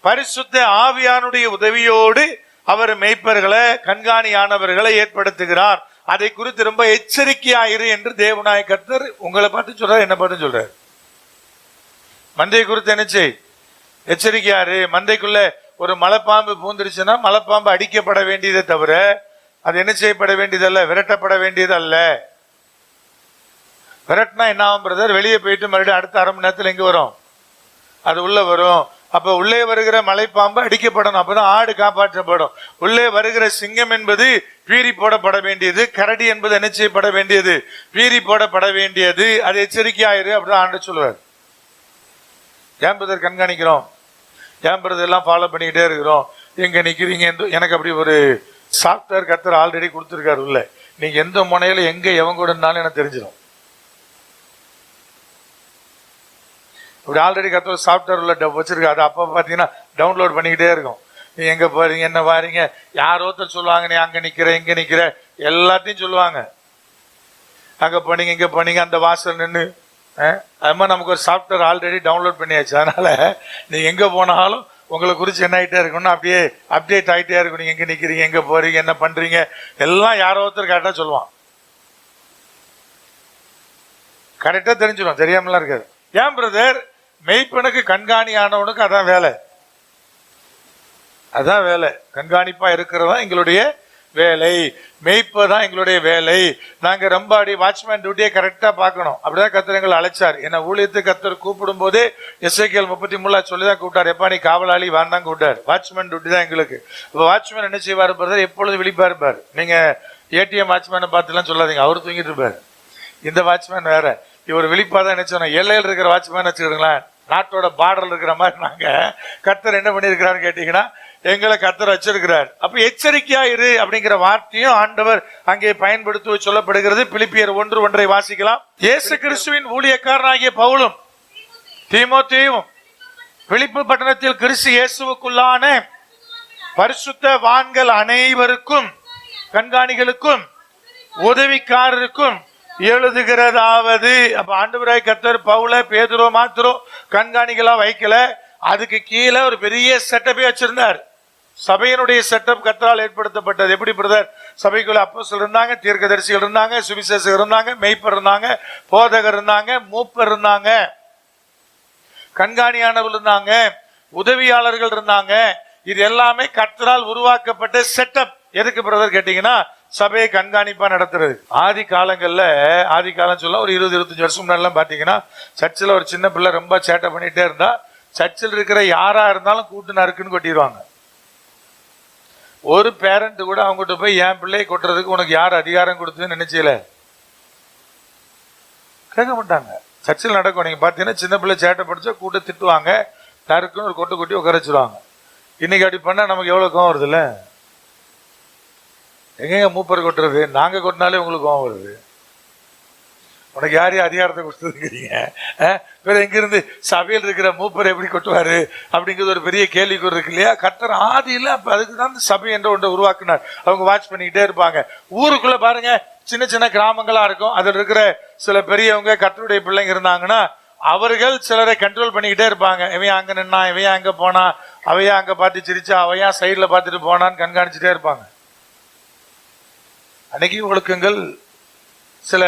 பரிசுத்த ஆவியானுடைய உதவியோடு அவர் மெய்ப்பர்களை, கண்காணியானவர்களை ஏற்படுத்துகிறார். அதை குறித்து ரொம்ப எச்சரிக்கையாயிரு என்று தேவனாய கர்த்தர் உங்களை பார்த்து சொல்றாரு, என்ன பார்த்து சொல்றாரு? மந்தை குறித்து என்ன செய்? எச்சரிக்கையாரு. மந்தைக்குள்ள ஒரு மலைப்பாம்பு பூந்துருச்சுன்னா மலைப்பாம்பு அடிக்கப்பட வேண்டியதை தவிர அது என்ன செய்யப்பட வேண்டியதல்ல, விரட்டப்பட வேண்டியது அல்ல. விரட்டினா என்ன ஆகும் பிரதர்? வெளியே போயிட்டு மறுபடியும் அடுத்த அரை மணி நேரத்தில் எங்க வரும்? அது உள்ள வரும். அப்ப உள்ளே வருகிற மலைப்பாம்பு அடிக்கப்படணும், அப்பதான் ஆடு காப்பாற்றப்படும். உள்ளே வருகிற சிங்கம் என்பது பீறி போடப்பட வேண்டியது, கரடி என்பது என்ன செய்யப்பட வேண்டியது? பீறி போடப்பட வேண்டியது. அது எச்சரிக்கையாயிரு அப்படிதான் ஆண்டு சொல்லுவார். ஏன் பிரதர் கண்காணிக்கிறோம்? ஏன் பிரதர் எல்லாம் ஃபாலோ பண்ணிக்கிட்டே இருக்கிறோம்? எங்க நிக்கிறீங்க? எனக்கு அப்படி ஒரு சாஃப்ட்வேர் கர்த்தர் ஆல்ரெடி கொடுத்துருக்காரு உள்ள. நீங்க எந்த முனையில எங்க எவங்க கூட இருந்தாலும் எனக்கு தெரிஞ்சிடும். இப்படி ஆல்ரெடி கர்த்தர் சாஃப்ட்வேர் உள்ள வச்சிருக்காரு. அது அப்போ பார்த்தீங்கன்னா டவுன்லோட் பண்ணிக்கிட்டே இருக்கும். நீ எங்க போறீங்க, என்ன வாரீங்க, யாரோ ஒருத்தர் சொல்லுவாங்க, நீ அங்க நிக்கிற இங்க நிக்கிற எல்லாத்தையும் சொல்லுவாங்க. அங்க போனீங்க இங்க போனீங்க, அந்த வாசல் நின்று. அது மாதிரி நமக்கு ஒரு சாஃப்ட்வேர் ஆல்ரெடி டவுன்லோட் பண்ணியாச்சு. அதனால நீ எங்க போனாலும் உங்களை குறித்து என்ன ஆகிட்டே இருக்கணும், அப்படியே அப்டேட் ஆகிட்டே இருக்கும். நீங்க எங்க நிக்கிறீங்க, எங்க போறீங்க, என்ன பண்றீங்க, எல்லாம் யாரோ ஒருத்தர் கேட்டா சொல்லுவான். கரெக்டா தெரிஞ்சிடும், தெரியாமலாம் இருக்காது. ஏன் பிரதர்? மெய்ப்பனுக்கு கண்காணியானவனுக்கு அதான் வேலை, அதான் வேலை. கண்காணிப்பா இருக்கிறதா எங்களுடைய வேலை, மெய்ப்பதான் எங்களுடைய வேலை. நாங்க ரொம்ப வாட்ச்மேன் டியூட்டியை கரெக்டா பார்க்கணும். அப்படிதான் கர்த்தர் எங்களை அழைச்சார். என்ன ஊழியத்துக்கு கர்த்தர் கூப்பிடும் போதே எசேக்கியேல் 33 சொல்லிதான் கூப்பிட்டார். எப்பா நீ காவலாளி வான் கூப்பிட்டார். வாட்ச்மேன் டியூட்டி தான் எங்களுக்கு. இப்போ வாட்ச்மேன் என்ன செய்வார் பிரதர்? எப்பொழுது விழிப்பா இருப்பார். நீங்க ஏடிஎம் வாட்ச்மேனை பார்த்துலாம் சொல்லாதீங்க, அவர் தூங்கிட்டு இருப்பார். இந்த வாட்ச்மேன் வேற, இவர் விழிப்பா தான் என்ன சொன்னோம். எல்லையில் இருக்கிற வாட்ச்மேன் வச்சுக்கிடுங்களேன், நாட்டோட பார்டர்ல இருக்கிற மாதிரி நாங்க. கர்த்தர் என்ன பண்ணிருக்கிறான்னு கேட்டீங்கன்னா எங்களை கர்த்தர் வச்சிருக்கிறார். அப்ப எச்சரிக்கையா இரு அப்படிங்கிற வார்த்தையும் ஆண்டவர் அங்கே பயன்படுத்த சொல்லப்படுகிறது. பிலிப்பியர் 1:1 வாசிக்கலாம். இயேசு கிறிஸ்துவின் ஊழியக்காரனாகிய பவுலும் தீமோத்தேயும் பிலிப்பு பட்டணத்தில் கிறிஸ்து இயேசுவுக்குள்ளான பரிசுத்த வான்கள் அனைவருக்கும் கண்காணிகளுக்கும் உதவிக்காரருக்கும் எழுதுகிறதாவது. அப்ப ஆண்டவராய் கர்த்தர் பவுல பேதுரு மாத்திரம் கண்காணிகளா வைக்கல, அதுக்கு கீழே ஒரு பெரிய செட்டப்பே வச்சிருந்தார். சபையினுடைய செட்டப் கர்த்தரால் ஏற்படுத்தப்பட்டது. எப்படி பிரதர்? சபைக்குள்ள அப்போஸ்தலர் இருந்தாங்க, தீர்க்கதரிசிகள் இருந்தாங்க, சுவிசேஷகர் இருந்தாங்க, மெய்ப்பர் இருந்தாங்க, போதகர் இருந்தாங்க, மூப்பர் இருந்தாங்க, கண்காணியானவர்கள் இருந்தாங்க, உதவியாளர்கள் இருந்தாங்க. இது எல்லாமே கர்த்தரால் உருவாக்கப்பட்ட செட்டப். எதுக்கு பிரதர் கேட்டீங்கன்னா சபையை கண்காணிப்பா நடத்துறது. ஆதி காலம் சொல்ல ஒரு 20-25 வருஷம் முன்னாடி பாத்தீங்கன்னா சர்ச்சில் ஒரு சின்ன பிள்ளை ரொம்ப சேட்டை பண்ணிட்டே இருந்தா சர்ச்சில் இருக்கிற யாரா இருந்தாலும் கூட்டு நறுக்குன்னு கொட்டிடுவாங்க. ஒரு பேரண்ட் கூட அவங்ககிட்ட போய் என் பிள்ளையை கொட்டுறதுக்கு உனக்கு யார் அதிகாரம் கொடுத்ததுன்னு நினைச்சல கேட்க மாட்டாங்க. சர்ச்சில் நடக்கும். நீங்க பாத்தீங்கன்னா சின்ன பிள்ளை சேட்டை படிச்சா கூட்ட திட்டுவாங்க, நறுக்குன்னு ஒரு கொட்டு கொட்டி உட்கார வச்சிருவாங்க. இன்னைக்கு அப்படி பண்ணா நமக்கு எவ்வளவு கோவம் வருது இல்ல? எங்க மூப்பர் கொட்டுறது? நாங்க கொட்டினாலே உங்களுக்கு கோவம் வருது. உனக்கு யாரையும் அதிகாரத்தை கொடுத்துருக்கிறீங்க? எங்கிருந்து சபையில் இருக்கிற மூப்பர் எப்படி கொட்டுவாரு அப்படிங்கிறது ஒரு பெரிய கேள்விக்குறி இருக்கு இல்லையா? கர்த்தர் ஆதியில் அப்ப அதுக்கு தான் சபை என்ற ஒன்றை உருவாக்குனார். அவங்க வாட்ச் பண்ணிக்கிட்டே இருப்பாங்க. ஊருக்குள்ள பாருங்க, சின்ன சின்ன கிராமங்களா இருக்கும். அதில் இருக்கிற சில பெரியவங்க கர்த்தருடைய பிள்ளைங்க இருந்தாங்கன்னா அவர்கள் சிலரை கண்ட்ரோல் பண்ணிக்கிட்டே இருப்பாங்க. இவையா அங்க நின்னா, இவையா அங்க போனா, அவையா அங்க பார்த்து சிரிச்சா, அவையா சைட்ல பார்த்துட்டு போனான்னு கண்காணிச்சுட்டே இருப்பாங்க. அன்னைக்கு ஒழுக்கங்கள், சில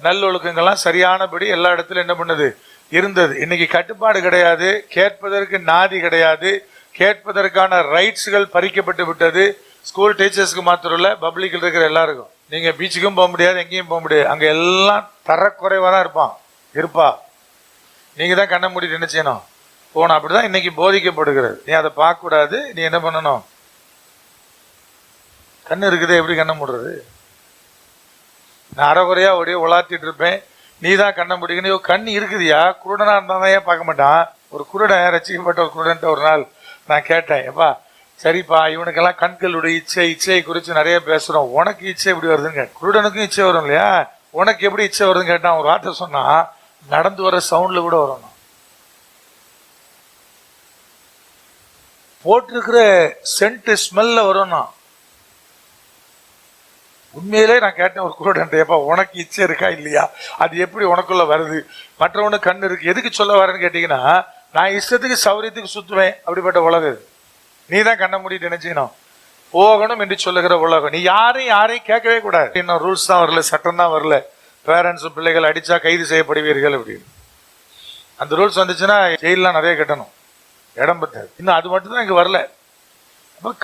நல்லொழுக்கங்கள்லாம் சரியானபடி எல்லா இடத்துலையும் என்ன பண்ணுது இருந்தது. இன்னைக்கு கட்டுப்பாடு கிடையாது, கேட்பதற்கு நாதி கிடையாது, கேட்பதற்கான ரைட்ஸ்கள் பறிக்கப்பட்டு விட்டது. ஸ்கூல் டீச்சர்ஸ்க்கு மாத்திரம் இல்ல, பப்ளிக்ல இருக்கிற எல்லாருக்கும். நீங்க பீச்சுக்கும் போக முடியாது, எங்கேயும் போக முடியாது. அங்க எல்லாம் தரக்குறைவா தான் இருப்பா. நீங்க தான் கண்ணை மூடிட்டு என்ன செய்யணும்? போகணும். அப்படிதான் இன்னைக்கு போதிக்கப்படுகிறது. நீ அதை பார்க்க கூடாது. நீ என்ன பண்ணணும்? கண்ணு இருக்குது, எப்படி கண்ணை மூடுறது? நான் அரைகுறையா ஓடிய உலாத்திட்டு இருப்பேன், நீ தான் கண்ணை முடிக்கணும். கண் இருக்குதியா? குருடனா இருந்தாதான் ஏன் பார்க்க மாட்டான்? ஒரு குருடன், ரசிக்கப்பட்ட ஒரு குருடன் ஒரு நாள் நான் கேட்டேன், எப்பா சரிப்பா இவனுக்கெல்லாம் கண்களுடைய இச்சையை குறித்து நிறைய பேசுறோம், உனக்கு இச்சை எப்படி வருதுன்னு கேட்டேன். குருடனுக்கும் இச்சை வரும் இல்லையா? உனக்கு எப்படி இச்சை வருதுன்னு கேட்டான். ஒரு வார்த்தை சொன்னா, நடந்து வர சவுண்ட்ல கூட வரணும், போட்டிருக்கிற சென்ட் ஸ்மெல்ல வரணும். உண்மையிலே நான் கேட்டேன் ஒரு குருடன், ஏப்பா உனக்கு இச்சை இருக்கா இல்லையா? அது எப்படி உனக்குள்ள வருது? மற்றவனுக்கு கண்ணு இருக்கு, எதுக்கு சொல்ல வரேன்னு கேட்டீங்கன்னா, நான் இஷ்டத்துக்கு சௌரியத்துக்கு சுத்துவேன். அப்படிப்பட்ட உலகம். நீ தான் கண்ணை மூடிட்டு நினைச்சீங்கன்னா போகணும் என்று சொல்லுகிற உலகம். நீ யாரையும் கேட்கவே கூடாது. இன்னும் ரூல்ஸ் தான் வரல, சட்டம் தான் வரல. பேரண்ட்ஸ் பிள்ளைகள் அடிச்சா கைது செய்யப்படுவீர்கள் அப்படின்னு அந்த ரூல்ஸ் வந்துச்சுன்னா ஜெயிலாம் நிறைய கட்டணும், இடம் பத்தாது. இன்னும் அது மட்டும் தான் இங்க வரல.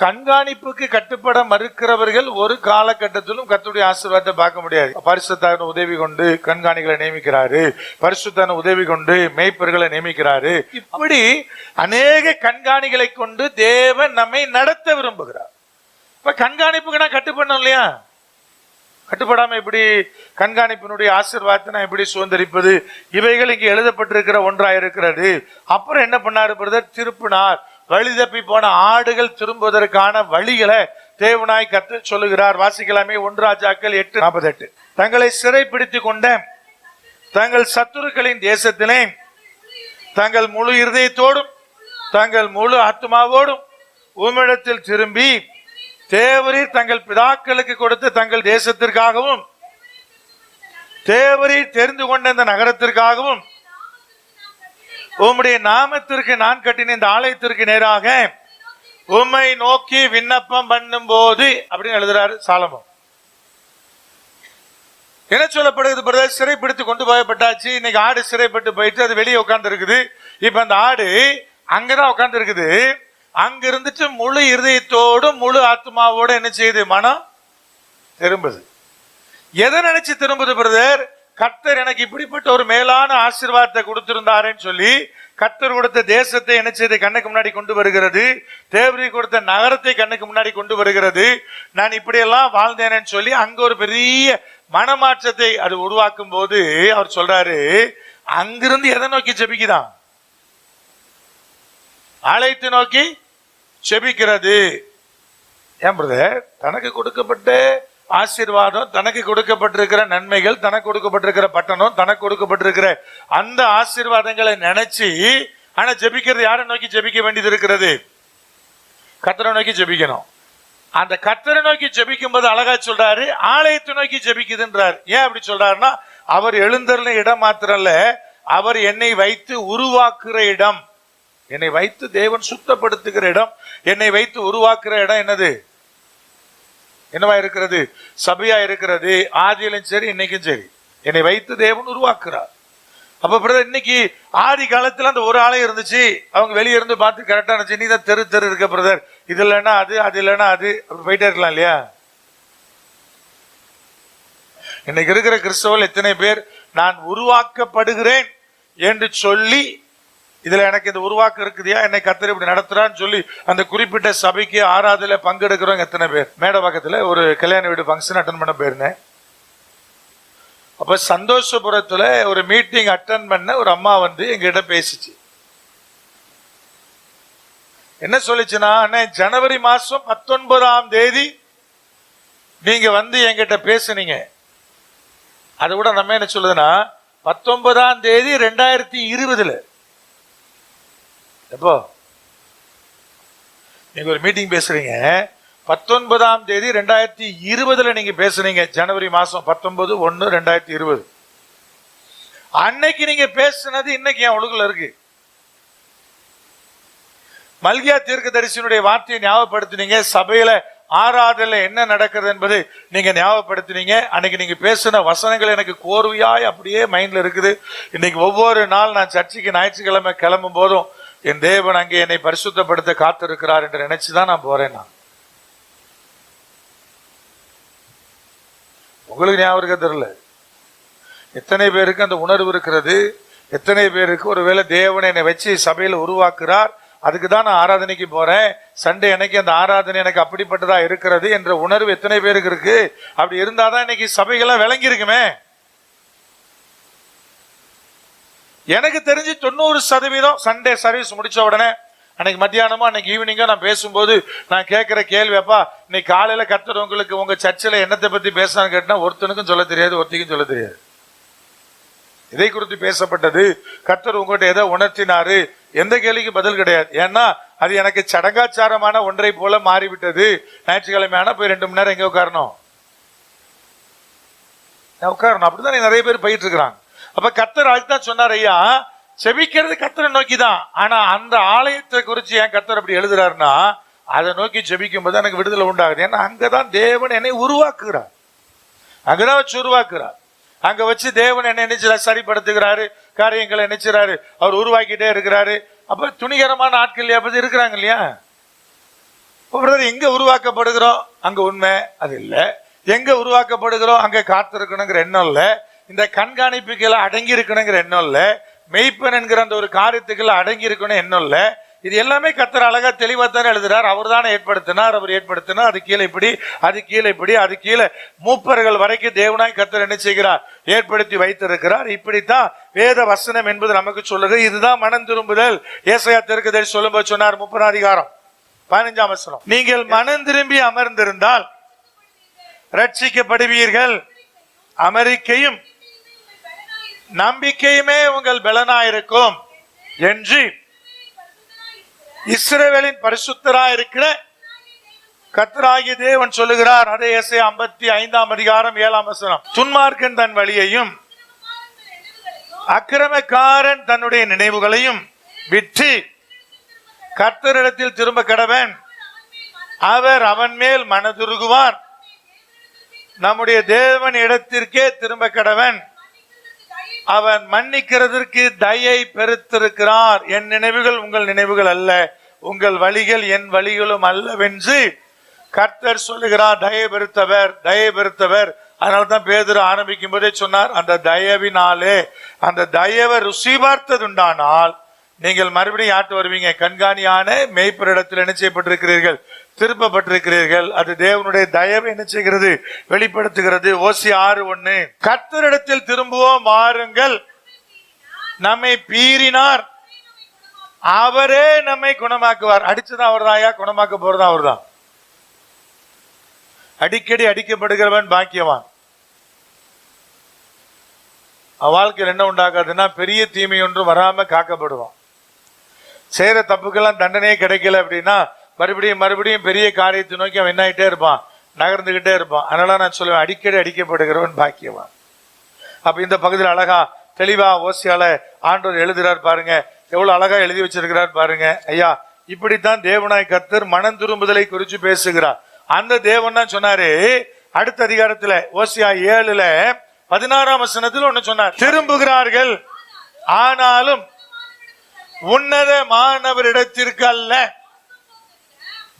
கண்காணிப்புக்கு கட்டுப்பட மறுக்கிறவர்கள் ஒரு காலகட்டத்திலும் கர்த்தருடைய ஆசீர்வாதத்தை பார்க்க முடியாது. பரிசுத்தாவின் உதவி கொண்டு கண்காணிகளை நியமிக்கிறாரு, பரிசுத்தாவின் உதவி கொண்டு மேய்ப்பர்களை நியமிக்கிறாரு. இப்படி அநேக கண்காணிகளை கொண்டு தேவன் நம்மை நடத்த விரும்புகிறார். இப்ப கண்காணிப்புக்கு நான் கட்டுப்படணும் இல்லையா? கட்டுப்படாம எப்படி கண்காணிப்பினுடைய ஆசீர்வாதத்தை நான் எப்படி சுதந்திரிப்பது? இவைகள் இங்கே எழுதப்பட்டிருக்கிற ஒன்றாயிருக்கிறது. அப்புறம் என்ன பண்ணாரு பிரதர்? திருப்பினார். வழி தப்பி போன ஆடுகள் திரும்புவதற்கான வழிகளை தேவனாய் கர்த்தர் சொல்லுகிறார். வாசிக்கலாமே 1 ராஜாக்கள் 8:48. தங்களை சிறைப்பிடித்துக் கொண்ட தங்கள் சத்துருக்களின் தேசத்திலே தங்கள் முழு இருதயத்தோடும் தங்கள் முழு ஆத்மாவோடும் உம்மிடத்தில் திரும்பி தேவரீர் தங்கள் பிதாக்களுக்கு கொடுத்த தங்கள் தேசத்திற்காகவும் தேவரீர் தெரிந்து கொண்ட இந்த நகரத்திற்காகவும் உம்முடைய நாமத்திற்கு நான் கட்டின இந்த ஆலயத்திற்கு நேராக உம்மை நோக்கி விண்ணப்பம் பண்ணும் போது அப்படின்னு எழுதுறாரு சாலமோன். என்ன சொல்லப்படுகிறது பிரதர்? சிறைப்பிடித்து கொண்டு போயப்பட்டாச்சு. இன்னைக்கு ஆடு சிறைப்பட்டு போயிட்டு அது வெளியே உட்கார்ந்து இருக்குது. இப்ப அந்த ஆடு அங்கதான் உட்கார்ந்து இருக்குது. அங்க இருந்துட்டு முழு இருதயத்தோடு முழு ஆத்மாவோட என்ன செய்யுது? மனம் திரும்புது. எதை நினைச்சு திரும்புது பிரதர்? கர்த்தர் எனக்கு இப்படிப்பட்ட ஒரு மேலான ஆசீர்வாதத்தை கொடுத்திருந்தாருன்னு சொல்லி கர்த்தர் கொடுத்த தேசத்தை என்ன செய்து கண்ணுக்கு முன்னாடி கொண்டு வருகிறது. தேவரி கொடுத்த நகரத்தை கண்ணுக்கு முன்னாடி கொண்டு வருகிறது. நான் இப்படியெல்லாம் வாழ்ந்தேன்னு சொல்லி அங்க ஒரு பெரிய மனமாற்றத்தை அது உருவாக்கும் போது அவர் சொல்றாரு, அங்கிருந்து எதை நோக்கி ஜெபிக்குதான்? ஆலயத்தை நோக்கி ஜெபிக்கிறது. ஏன் பிரதர்? தனக்கு கொடுக்கப்பட்ட ஆசீர்வாதம், தனக்கு கொடுக்கப்பட்டிருக்கிற நன்மைகள், தனக்கு கொடுக்கப்பட்டிருக்கிற பட்டணம், தனக்கு கொடுக்கப்பட்டிருக்கிற அந்த ஆசீர்வாதங்களை நினைச்சு ஆனா ஜெபிக்கிறது யாரை நோக்கி ஜெபிக்க வேண்டியது இருக்கிறது? கர்த்தரை நோக்கி ஜெபிக்கணும். அந்த கர்த்தரை நோக்கி ஜெபிக்கும் போது அழகா சொல்றாரு, ஆலயத்தை நோக்கி ஜெபிக்குதுன்றார். ஏன் அப்படி சொல்றாருன்னா, அவர் எழுந்தருள இடம் மாத்திரல்ல, அவர் என்னை வைத்து உருவாக்குற இடம். என்னை வைத்து தேவன் சுத்தப்படுத்துகிற இடம், என்னை வைத்து உருவாக்குற இடம் என்னது? என்னவா இருக்கிறது? சபையா இருக்கிறது. ஆதியிலும் சரி இன்னைக்கும் சரி என்னை வைத்து தேவன் உருவாக்குறார். அப்ப பிரதர், இன்னைக்கு ஆதி காலத்துல அந்த ஒரு ஆலயம் இருந்துச்சு. அவங்க வெளியே இருந்து பார்த்து கரெக்டா இருந்துச்சு. நீ தான் தெரு தெரு இருக்க பிரதர், இது இல்லைன்னா அது, அது இல்லைன்னா அது, அப்படி போயிட்டே இருக்கலாம் இல்லையா? இன்னைக்கு இருக்கிற கிறிஸ்தவர்கள் எத்தனை பேர் நான் உருவாக்கப்படுகிறேன் என்று சொல்லி, இதுல எனக்கு இந்த உருவாக்கம் இருக்குதியா, என்னை கர்த்தர் இப்படி நடத்துறான்னு சொல்லி அந்த குறிப்பிட்ட சபைக்கு ஆராதனையில பங்கெடுக்கிறவங்க எத்தனை பேர்? மேட பக்கத்துல ஒரு கல்யாண வீடு ஃபங்க்ஷன் அட்டன் பண்ண போயிருந்தேன். அப்ப சந்தோஷபுரத்துல ஒரு மீட்டிங் அட்டன் பண்ண ஒரு அம்மா வந்து எங்கிட்ட பேசிச்சு. என்ன சொல்லிச்சுன்னா, அண்ணே ஜனவரி மாசம் 19ஆம் தேதி நீங்க வந்து என்கிட்ட பேசுனீங்க. அதை விட நம்ம என்ன சொல்லுதுன்னா, 19ஆம் தேதி 2020 எப்போ நீங்க ஒரு மீட்டிங் பேசுறீங்க, 19ஆம் தேதி 2020 நீங்க பேசுறீங்க. ஜனவரி மாசம் 19/1/2020 அன்னைக்கு நீங்க பேசுனது இன்னைக்கு என் ஒழுங்குல இருக்கு. மல்கியா தீர்க்கதரிசியினுடைய வார்த்தையை ஞாபகப்படுத்தினீங்க. சபையில ஆராதனை என்ன நடக்கிறது என்பது நீங்க ஞாபகப்படுத்தினீங்க. அன்னைக்கு நீங்க பேசின வசனங்கள் எனக்கு கோர்வையாய் அப்படியே மைண்ட்ல இருக்குது. இன்னைக்கு ஒவ்வொரு நாள் நான் சர்ச்சைக்கு ஞாயிற்றுக்கிழமை கிளம்பும் போதும் என் தேவன் அங்கே என்னை பரிசுத்தப்படுத்த காத்திருக்கிறார் என்று நினைச்சுதான் நான் போறேன். நான் உங்களுக்கு ஞாபகம் இருக்க தெரியல, எத்தனை பேருக்கு அந்த உணர்வு இருக்கிறது? எத்தனை பேருக்கு ஒருவேளை தேவனை என்னை வச்சு சபையில உருவாக்குறார், அதுக்கு தான் நான் ஆராதனைக்கு போறேன், சண்டே எனக்கு அந்த ஆராதனை எனக்கு அப்படிப்பட்டதா இருக்கிறது என்ற உணர்வு எத்தனை பேருக்கு இருக்கு? அப்படி இருந்தாதான் இன்னைக்கு சபைகள்லாம் விளங்கி இருக்குமே. எனக்கு தெரிஞ்சு 90% சண்டே சர்வீஸ் முடிச்ச உடனே அன்னைக்கு மத்தியானமோ அன்னைக்கு ஈவினிங்கோ நான் பேசும்போது நான் கேட்கிற கேள்வி, அப்பா இன்னைக்கு காலையில கர்த்தர் உங்களுக்கு உங்க சர்ச்சில் என்னத்தை பத்தி பேசான்னு கேட்டா ஒருத்தனுக்கும் சொல்ல தெரியாது, ஒருத்திக்கும் சொல்ல தெரியாது. இதை குறித்து பேசப்பட்டது, கர்த்தர் உங்கள்கிட்ட எதை உணர்த்தினாரு, எந்த கேள்விக்கு பதில் கிடையாது. ஏன்னா அது எனக்கு சடங்காச்சாரமான ஒன்றை போல மாறிவிட்டது. ஞாயிற்றுக்கிழமையான போய் 2 மணி நேரம் எங்க உட்காரணும், அப்படிதான் நிறைய பேர் போயிட்டு இருக்கிறாங்க. அப்ப கர்த்தர் அதுதான் சொன்னார், ஐயா செபிக்கிறது கர்த்தரை நோக்கி தான். ஆனா அந்த ஆலயத்தை குறிச்சு ஏன் கர்த்தர் அப்படி எழுதுறாருன்னா, அதை நோக்கி ஜெபிக்கும் போது எனக்கு விடுதலை உண்டாகுது. ஏன்னா அங்கதான் தேவன் என்னை உருவாக்குகிறார், அங்கதான் வச்சு உருவாக்குறார். அங்க வச்சு தேவன் என்ன நினைச்சாரு, சரிப்படுத்துகிறாரு, காரியங்களை நினைச்சாரு, அவர் உருவாக்கிட்டே இருக்கிறாரு. அப்ப துணிகரமான ஆட்கள் அப்படி இருக்கிறாங்க இல்லையா? எங்க உருவாக்கப்படுகிறோம் அங்க உண்மை அது இல்ல, எங்க உருவாக்கப்படுகிறோம் அங்க காத்திருக்கணுங்கிற எண்ணம் இல்ல, இந்த கண்காணிப்புகளை அடங்கி இருக்கணுங்கிற எண்ணம் இல்ல, மெய்ப்பன் என்கிற அந்த ஒரு காரியத்துக்குள்ள அடங்கி இருக்கணும் எண்ணம் இல்ல. இது எல்லாமே கர்த்தர் அழகா தெளிவா தானே எழுதுறார். அவர் தானே ஏற்படுத்தினார், அவர் ஏற்படுத்தினார். அது கீழே இப்படி, அது கீழே இப்படி, அது கீழே மூப்பர்கள் வரைக்கும் தேவனாய் கர்த்தர் என்ன செய்கிறார், ஏற்படுத்தி வைத்திருக்கிறார். இப்படித்தான் வேத வசனம் என்பது நமக்கு சொல்லுது. இதுதான் மனம் திரும்புதல். ஏசாயா தீர்க்கதரிசி சொல்லும்போது சொன்னார், 30ஆம் அதிகாரம் 15ஆம் வசனம், நீங்கள் மனம் திரும்பி அமர்ந்திருந்தால் ரட்சிக்கப்படுவீர்கள், அமெரிக்கையும் நம்பிக்கையுமே உங்கள் பலனாயிருக்கும் என்று இஸ்ரவேலின் பரிசுத்தராய் இருக்கிற கர்த்தராகிய தேவன் சொல்லுகிறார். அதே ஏசாயா 55ஆம் அதிகாரம் 7ஆம் வசனம், துன்மார்க்கன் தன் வழியையும் அக்கிரமக்காரன் தன்னுடைய நினைவுகளையும் விட்டு கர்த்தரிடத்தில் திரும்ப கடவன், அவர் அவன் மேல் மனதுருகுவார், நம்முடைய தேவன் இடத்திற்கே திரும்ப கடவன். அவன் மன்னிக்கிறதற்கு தயை பெருத்திருக்கிறார். என் நினைவுகள் உங்கள் நினைவுகள் அல்ல, உங்கள் வழிகள் என் வழிகளும் அல்லவென்று கர்த்தர் சொல்லுகிறார். தயை பெருத்தவர், தயை பெருத்தவர். அதனால்தான் பேதுரு ஆரம்பிக்கும் போதே சொன்னார், அந்த தயவினாலே, அந்த தயவை ருசி பார்த்ததுண்டானால் நீங்கள் மறுபடியும் யார்ட்டு வருவீங்க? கண்காணியான மேய்ப்பரிடத்தில் என்ன செய்யப்பட்டிருக்கிறீர்கள்? திருப்பப்பட்டிருக்கிறீர்கள். அது தேவனுடைய தயவை என்ன செய்கிறது? வெளிப்படுத்துகிறது. ஓசியா 6:1, கர்த்தரிடத்தில் திரும்புவோம் வாருங்கள், நம்மை பீறினார், அவரே நம்மை குணமாக்குவார். அடிச்சதான் அவர்தாயா, குணமாக்க போறதா அவர்தான். அடிக்கடி அடிக்கப்படுகிறவன் பாக்கியவான். வாழ்க்கையில் என்ன உண்டாகாதுன்னா பெரிய தீமை ஒன்று வராம காக்கப்படுவான். செய்யற தப்புக்கெல்லாம் தண்டனையே கிடைக்கல அப்படின்னா மறுபடியும் மறுபடியும் பெரிய காரியத்தை நோக்கி அவன் என்ன ஆகிட்டே இருப்பான்? நகர்ந்துகிட்டே இருப்பான். அதனால நான் சொல்லுவேன், அடிக்கடி அடிக்கப்படுகிறவன் பாக்கியவான். அப்ப இந்த பகுதியில் அழகா தெளிவா ஓசியால ஆண்டவர் எழுதுறார் பாருங்க, எவ்வளவு அழகா எழுதி வச்சிருக்கிறார் பாருங்க. ஐயா, இப்படித்தான் தேவனாய் கர்த்தர் மனம் திரும்புதலை குறித்து பேசுகிறார். அந்த தேவன் தான் சொன்னாரு அடுத்த அதிகாரத்துல ஓசியா 7:16 ஒண்ணு சொன்னார், திரும்புகிறார்கள் ஆனாலும் உன்னத மாணவரிடத்திற்கு அல்ல,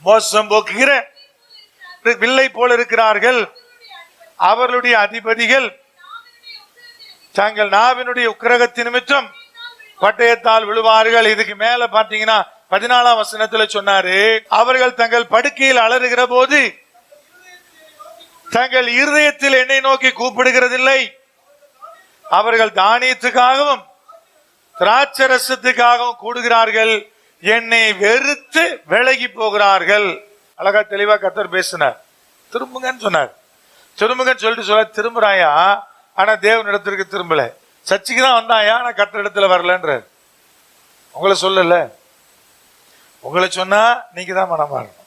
மோசம் போக்குகிற வில்லை போல இருக்கிறார்கள். அவர்களுடைய அதிபதிகள் தங்கள் நாவினுடைய உக்கிரகத்தின் நிமித்தம் பட்டயத்தால் விழுவார்கள். இதுக்கு மேல பாத்தீங்கன்னா 14 சொன்னாரு, அவர்கள் தங்கள் படுக்கையில் அலறுகிற போது தங்கள் இருதயத்தில் என்னை நோக்கி கூப்பிடுகிறதில்லை. அவர்கள் தானியத்துக்காகவும் திராட்சரசத்துக்காகவும் கூடுகிறார்கள், என்னை வெறுத்து விலகி போகிறார்கள். அழகா தெளிவா கர்த்தர் பேசினார். திரும்புங்கன்னு சொன்னார். திரும்புங்கன்னு சொல்லிட்டு சொல்ல, திரும்புறாயா ஆனா தேவன் இடத்திற்கு திரும்பல. சர்ச்சுக்கு தான் வந்தாயா ஆனா கர்த்தர் இடத்துல வரலன்றார். உங்களை சொல்லல, உங்களை சொன்னா நீங்க தான் மனம் மாறணும்.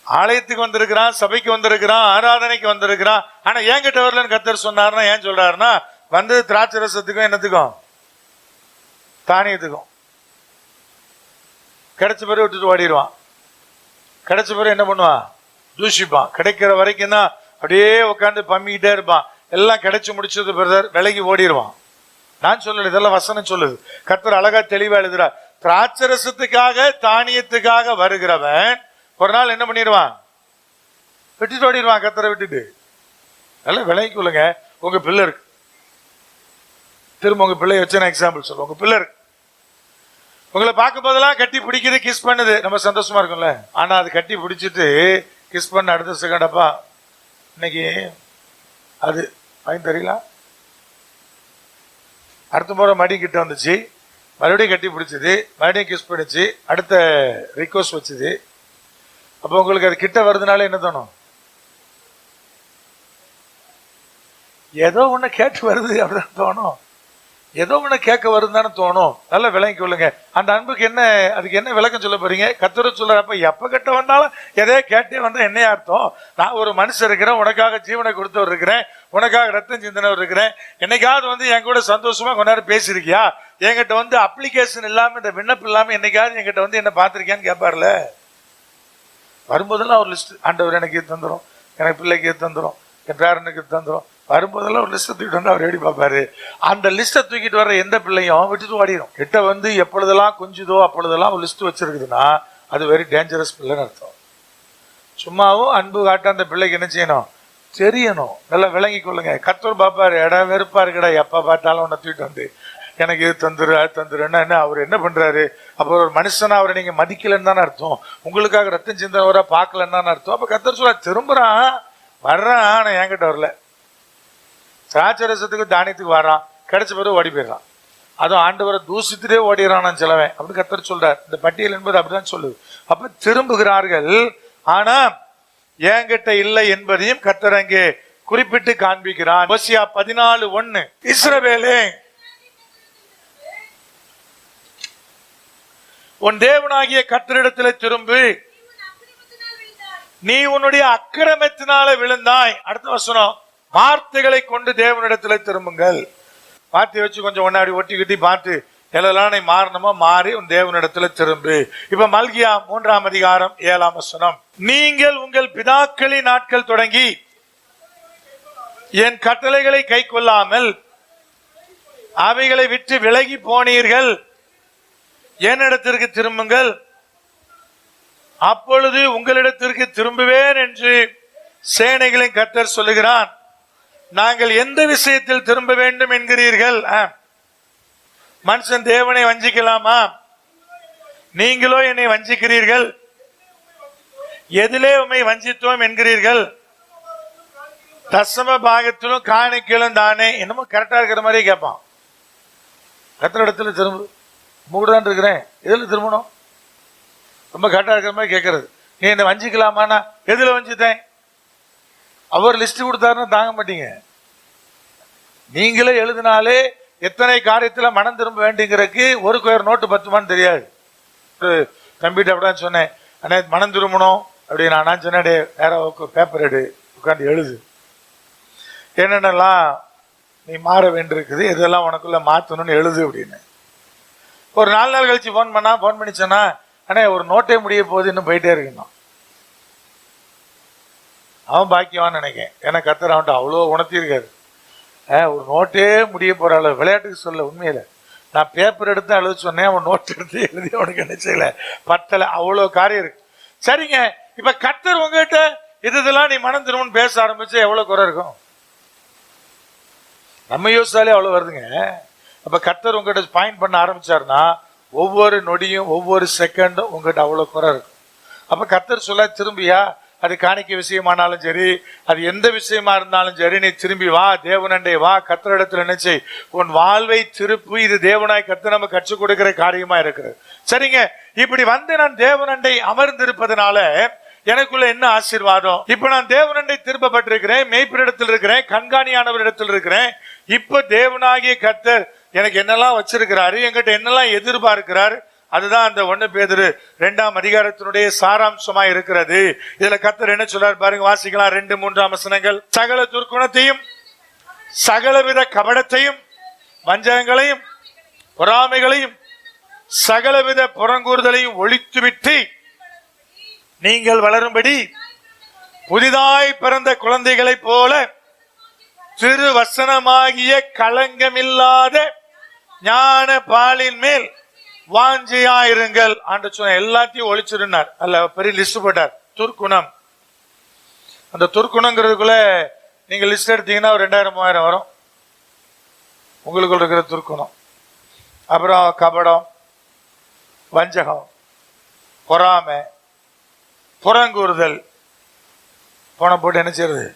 ஆலயத்துக்கு வந்திருக்கிறான், சபைக்கு வந்திருக்கிறான், ஆராதனைக்கு வந்திருக்கிறான், ஆனா ஏன் கிட்ட வரலன்னு கர்த்தர் சொன்னார்னா ஏன் சொல்றாருன்னா, வந்து திராட்சை ரசத்துக்கும் என்னத்துக்கும் தானியத்துக்கும் கிடைச்ச பிறகு விட்டுட்டு ஓடிடுவான். கிடைச்ச பிறகு என்ன பண்ணுவான்? தூஷிப்பான். கிடைக்கிற வரைக்கும் தான் அப்படியே உட்காந்து பம்மிக்கிட்டே இருப்பான். எல்லாம் கிடைச்சு முடிச்சது பிரதர் விலகி ஓடிடுவான். நான் சொல்லல, இதெல்லாம் வசனம் சொல்லுது. கர்த்தர் அழகா தெளிவா எழுதுறார். திராட்சரசத்துக்காக தானியத்துக்காக வருகிறவன் ஒரு நாள் என்ன பண்ணிடுவான்? விட்டுட்டு ஓடிடுவான். கர்த்தரை விட்டுட்டு. நல்லா விலகி கொள்ளுங்க. உங்க பிள்ளை இருக்கு, திரும்ப உங்க பிள்ளைய வச்சு நான் எக்ஸாம்பிள் சொல்லுவேன். உங்க பிள்ளை இருக்கு, உங்களை பார்க்கும் போதெல்லாம் கட்டி பிடிக்குது, கிஸ் பண்ணுது, நம்ம சந்தோஷமா இருக்கும்ல. ஆனா அது கட்டி பிடிச்சிட்டு கிஸ் பண்ண அடுத்த செகண்ட், அப்பா இன்னைக்கு அது வாங்கி தெரியல, அடுத்த முறை மடி கிட்ட வந்துச்சு, மறுபடியும் கட்டி பிடிச்சது, மறுபடியும் கிஸ் பண்ணிச்சு, அடுத்த ரிக்வஸ்ட் வச்சுது. அப்போ உங்களுக்கு அது கிட்ட வருதுனால என்ன தோணும்? ஏதோ ஒண்ணு கேட்டு வருது அப்படின்னு தோணும். ஏதோ ஒண்ணு கேட்க வருதுன்னு தோணும். நல்லா விளங்கி கொள்ளுங்க. அந்த அன்புக்கு என்ன, அதுக்கு என்ன விளக்கம் சொல்ல போறீங்க? கர்த்தர் சொல்றப்ப எப்ப கிட்ட வந்தாலும் எதையோ கேட்டே வந்தா என்ன அர்த்தம்? நான் ஒரு மனுஷன் இருக்கிறேன், உனக்காக ஜீவனை கொடுத்தவர் இருக்கிறேன், உனக்காக ரத்தம் சிந்தினவர் இருக்கிறேன். என்னைக்காவது வந்து என் கூட சந்தோஷமா கொஞ்ச நேரம் பேசியிருக்கியா? என்கிட்ட வந்து அப்ளிகேஷன் இல்லாம, இந்த விண்ணப்பம் இல்லாம என்னைக்காவது என்கிட்ட வந்து என்ன பார்த்திருக்கியான்னு கேட்பார்ல. வரும்போதெல்லாம் ஒரு லிஸ்ட், ஆண்டவர் எனக்கு இது தந்துடும், எனக்கு பிள்ளைக்கு இது தந்துடும், என் பேரனுக்கு இது தந்துடும். வரும்போதெல்லாம் ஒரு லிஸ்ட்டை தூக்கிட்டு வந்து அவர் எப்படி பார்ப்பாரு? அந்த லிஸ்ட்டை தூக்கிட்டு வர்ற எந்த பிள்ளையும் விட்டுட்டு ஓடிடும். கிட்ட வந்து எப்பொழுதெல்லாம் கொஞ்சதோ அப்பொழுதெல்லாம் ஒரு லிஸ்ட் வச்சிருக்குதுன்னா அது வெரி டேஞ்சரஸ் பிள்ளைன்னு அர்த்தம். சும்மாவும் அன்பு காட்ட அந்த பிள்ளைக்கு என்ன செய்யணும்? தெரியணும். நல்லா விளங்கி கொள்ளுங்க. கர்த்தர் பாப்பாரு, இடம் வெறுப்பா இருக்கடா, எப்ப பார்த்தாலும் உன்னை தூக்கிட்டு வந்து எனக்கு இது தந்துரு அது தந்துருன்னா என்ன அவர் என்ன பண்றாரு? அப்போ ஒரு மனுஷனா அவரை நீங்க மதிக்கலன்னு தானே அர்த்தம். உங்களுக்காக ரத்தம் சிந்தவரை பார்க்கலன்னு தானே அர்த்தம். அப்ப கர்த்தர் சொல்ல, திரும்புறான், வர்றான், ஆனா என்கிட்ட வரல. திராட்சரசத்துக்கு தானியத்துக்கு வரான், கிடைச்ச பிறகு ஓடி போயிடறான். அதுவும் ஆண்டவரை தூசித்துட்டே ஓடிடுறான் நான் செலவேன் அப்படின்னு கர்த்தர் சொல்றார். இந்த பட்டியல் என்பது அப்படிதான் சொல்லுது. அப்ப திரும்புகிறார்கள், ஆனா என்கிட்ட இல்லை என்பதையும் கர்த்தர் அங்கே குறிப்பிட்டு காண்பிக்கிறான். ஓசியா 14:1, இஸ்ரவேலே உன் தேவனாகிய கர்த்தரிடத்திலே திரும்பு, நீ உன்னுடைய அக்கிரமத்தினால விழுந்தாய். அடுத்த வசனம், வார்த்தைகளை கொண்டு தேவனிடத்துல திரும்புங்கள். வார்த்தையை வச்சு கொஞ்சம் ஒன்னாடி ஒட்டி கிட்டி பார்த்து எல்லாம் மாறணுமா மாறி உன் தேவனிடத்துல திரும்பு. இப்ப மல்கியா 3:7 நீங்கள் உங்கள் பிதாக்களின் நாட்கள் தொடங்கி என் கட்டளைகளை கை கொள்ளாமல் அவைகளை விட்டு விலகி போனீர்கள், என்னிடத்திற்கு திரும்புங்கள், அப்பொழுது உங்களிடத்திற்கு திரும்புவேன் என்று சேனைகளின் கர்த்தர் சொல்லுகிறான். நாங்கள் எந்த விஷயத்தில் திரும்ப வேண்டும் என்கிறீர்கள்? மனுஷன் தேவனை வஞ்சிக்கலாமா? நீங்களோ என்னை வஞ்சிக்கிறீர்கள். எதிலே உம்மை வஞ்சித்தோம் என்கிறீர்கள்? தசம பாகத்திலும் காணிக்கையிலும் தானே. என்னமோ கரெக்டா இருக்கிற மாதிரி கேட்பான். கர்த்தர் இடத்துல திரும்ப மூடுதான் இருக்கிறேன், எதுல திரும்பணும்? ரொம்ப கரெக்டா இருக்கிற மாதிரி கேட்கறது. நீ என்ன வஞ்சிக்கலாமாண்ணா? எதுல வஞ்சித்தேன்? அவர் லிஸ்ட் கொடுத்தாருன்னு தாங்க மாட்டீங்க. நீங்களே எழுதினாலே எத்தனை காரியத்துல மனம் திரும்ப வேண்டிங்கிறதுக்கு ஒரு கோயர் நோட்டு பத்துமான்னு தெரியாது. தம்பிட்டு அப்படிதான் சொன்னேன், அண்ணே மனம் திரும்பணும் அப்படின்னு. நான் சொன்னேன், வேற பேப்பர் எடு, உட்காந்து எழுது, என்னென்னலாம் நீ மாற வேண்டியிருக்குது, இதெல்லாம் உனக்குள்ள மாற்றணும்னு எழுது அப்படின்னு. ஒரு 4 நாள் கழிச்சு ஃபோன் பண்ணி சொன்னா, அண்ணே ஒரு நோட்டே முடிய போகுது, இன்னும் போயிட்டே இருக்கணும். அவன் பாக்கியவான்னு நினைக்கேன். ஏன்னா கர்த்தர் அவன்ட்டு அவ்வளோ உணர்த்தியிருக்காரு. ஒரு நோட்டே முடிய போற அளவு. விளையாட்டுக்கு சொல்ல, உண்மையில நான் பேப்பர் எடுத்து எழுத சொன்னேன், அவன் நோட் எடுத்து எழுதி அவனுக்கு என்ன செய்யல, பத்தல. அவ்வளோ காரியம் இருக்கு. சரிங்க, இப்ப கர்த்தர் உங்ககிட்ட இதெல்லாம் நீ மனம் திரும்பன்னு பேச ஆரம்பிச்சு எவ்வளவு குறை இருக்கும்? நம்ம யோசிச்சாலே அவ்வளவு வருதுங்க. அப்ப கர்த்தர் உங்ககிட்ட பாயிண்ட் பண்ண ஆரம்பிச்சாருன்னா ஒவ்வொரு நொடியும் ஒவ்வொரு செகண்டும் உங்ககிட்ட அவ்வளவு குறை இருக்கும். அப்ப கர்த்தர் சொல்ல, திரும்பியா, அது காணிக்கை விஷயமானாலும் சரி, அது எந்த விஷயமா இருந்தாலும் சரி, நீ திரும்பி வா, தேவனண்டை வா, கர்த்தரிடத்துல நினைச்சு உன் வாழ்வை திருப்பு. இது தேவனாய் கர்த்தர் நம்ம கற்றுக் கொடுக்கிற காரியமா இருக்கிறது. சரிங்க, இப்படி வந்து நான் தேவனண்டை அமர்ந்திருப்பதனால எனக்குள்ள என்ன ஆசீர்வாதம்? இப்ப நான் தேவனண்டை திருப்பப்பட்டிருக்கிறேன், மேய்ப்பிடத்தில் இருக்கிறேன், கண்காணியானவர் இடத்தில் இருக்கிறேன். இப்ப தேவனாகிய கர்த்தர் எனக்கு என்னெல்லாம் வச்சிருக்கிறாரு, என்கிட்ட என்னெல்லாம் எதிர்பார்க்கிறாரு, அதுதான் அந்த 1 பேதுரு 2ஆம் அதிகாரத்தினுடைய சாராம்சமா இருக்கிறது. இதுல கர்த்தர் என்ன சொல்றாரு பாருங்க, வாசிக்கலாம் 2-3 வசனங்கள். சகல துர்க்குணத்தையும் சகலவித கபடத்தையும் வஞ்சகங்களையும் பொறாமைகளையும் சகலவித புறங்கூறுதலையும் ஒழித்துவிட்டு நீங்கள் வளரும்படி புதிதாய் பிறந்த குழந்தைகளை போல திருவசனமாகிய களங்கமில்லாத ஞான பாலின் மேல் வாஞ்சியாயிருங்கள். ஆண்டு சொன்ன எல்லாத்தையும் ஒழிச்சிருந்தார். அல்ல, பெரிய லிஸ்ட் போட்டார். துர்க்குணம், அந்த துர்க்குணங்கிறதுக்குள்ள நீங்க லிஸ்ட் எடுத்தீங்கன்னா 2000-3000 வரும் உங்களுக்குள்ள இருக்கிற துர்க்குணம். அப்புறம் கபடம், வஞ்சகம், பொறாமை, புறங்கூறுதல். போன போட்டு என்ன செய்யறது?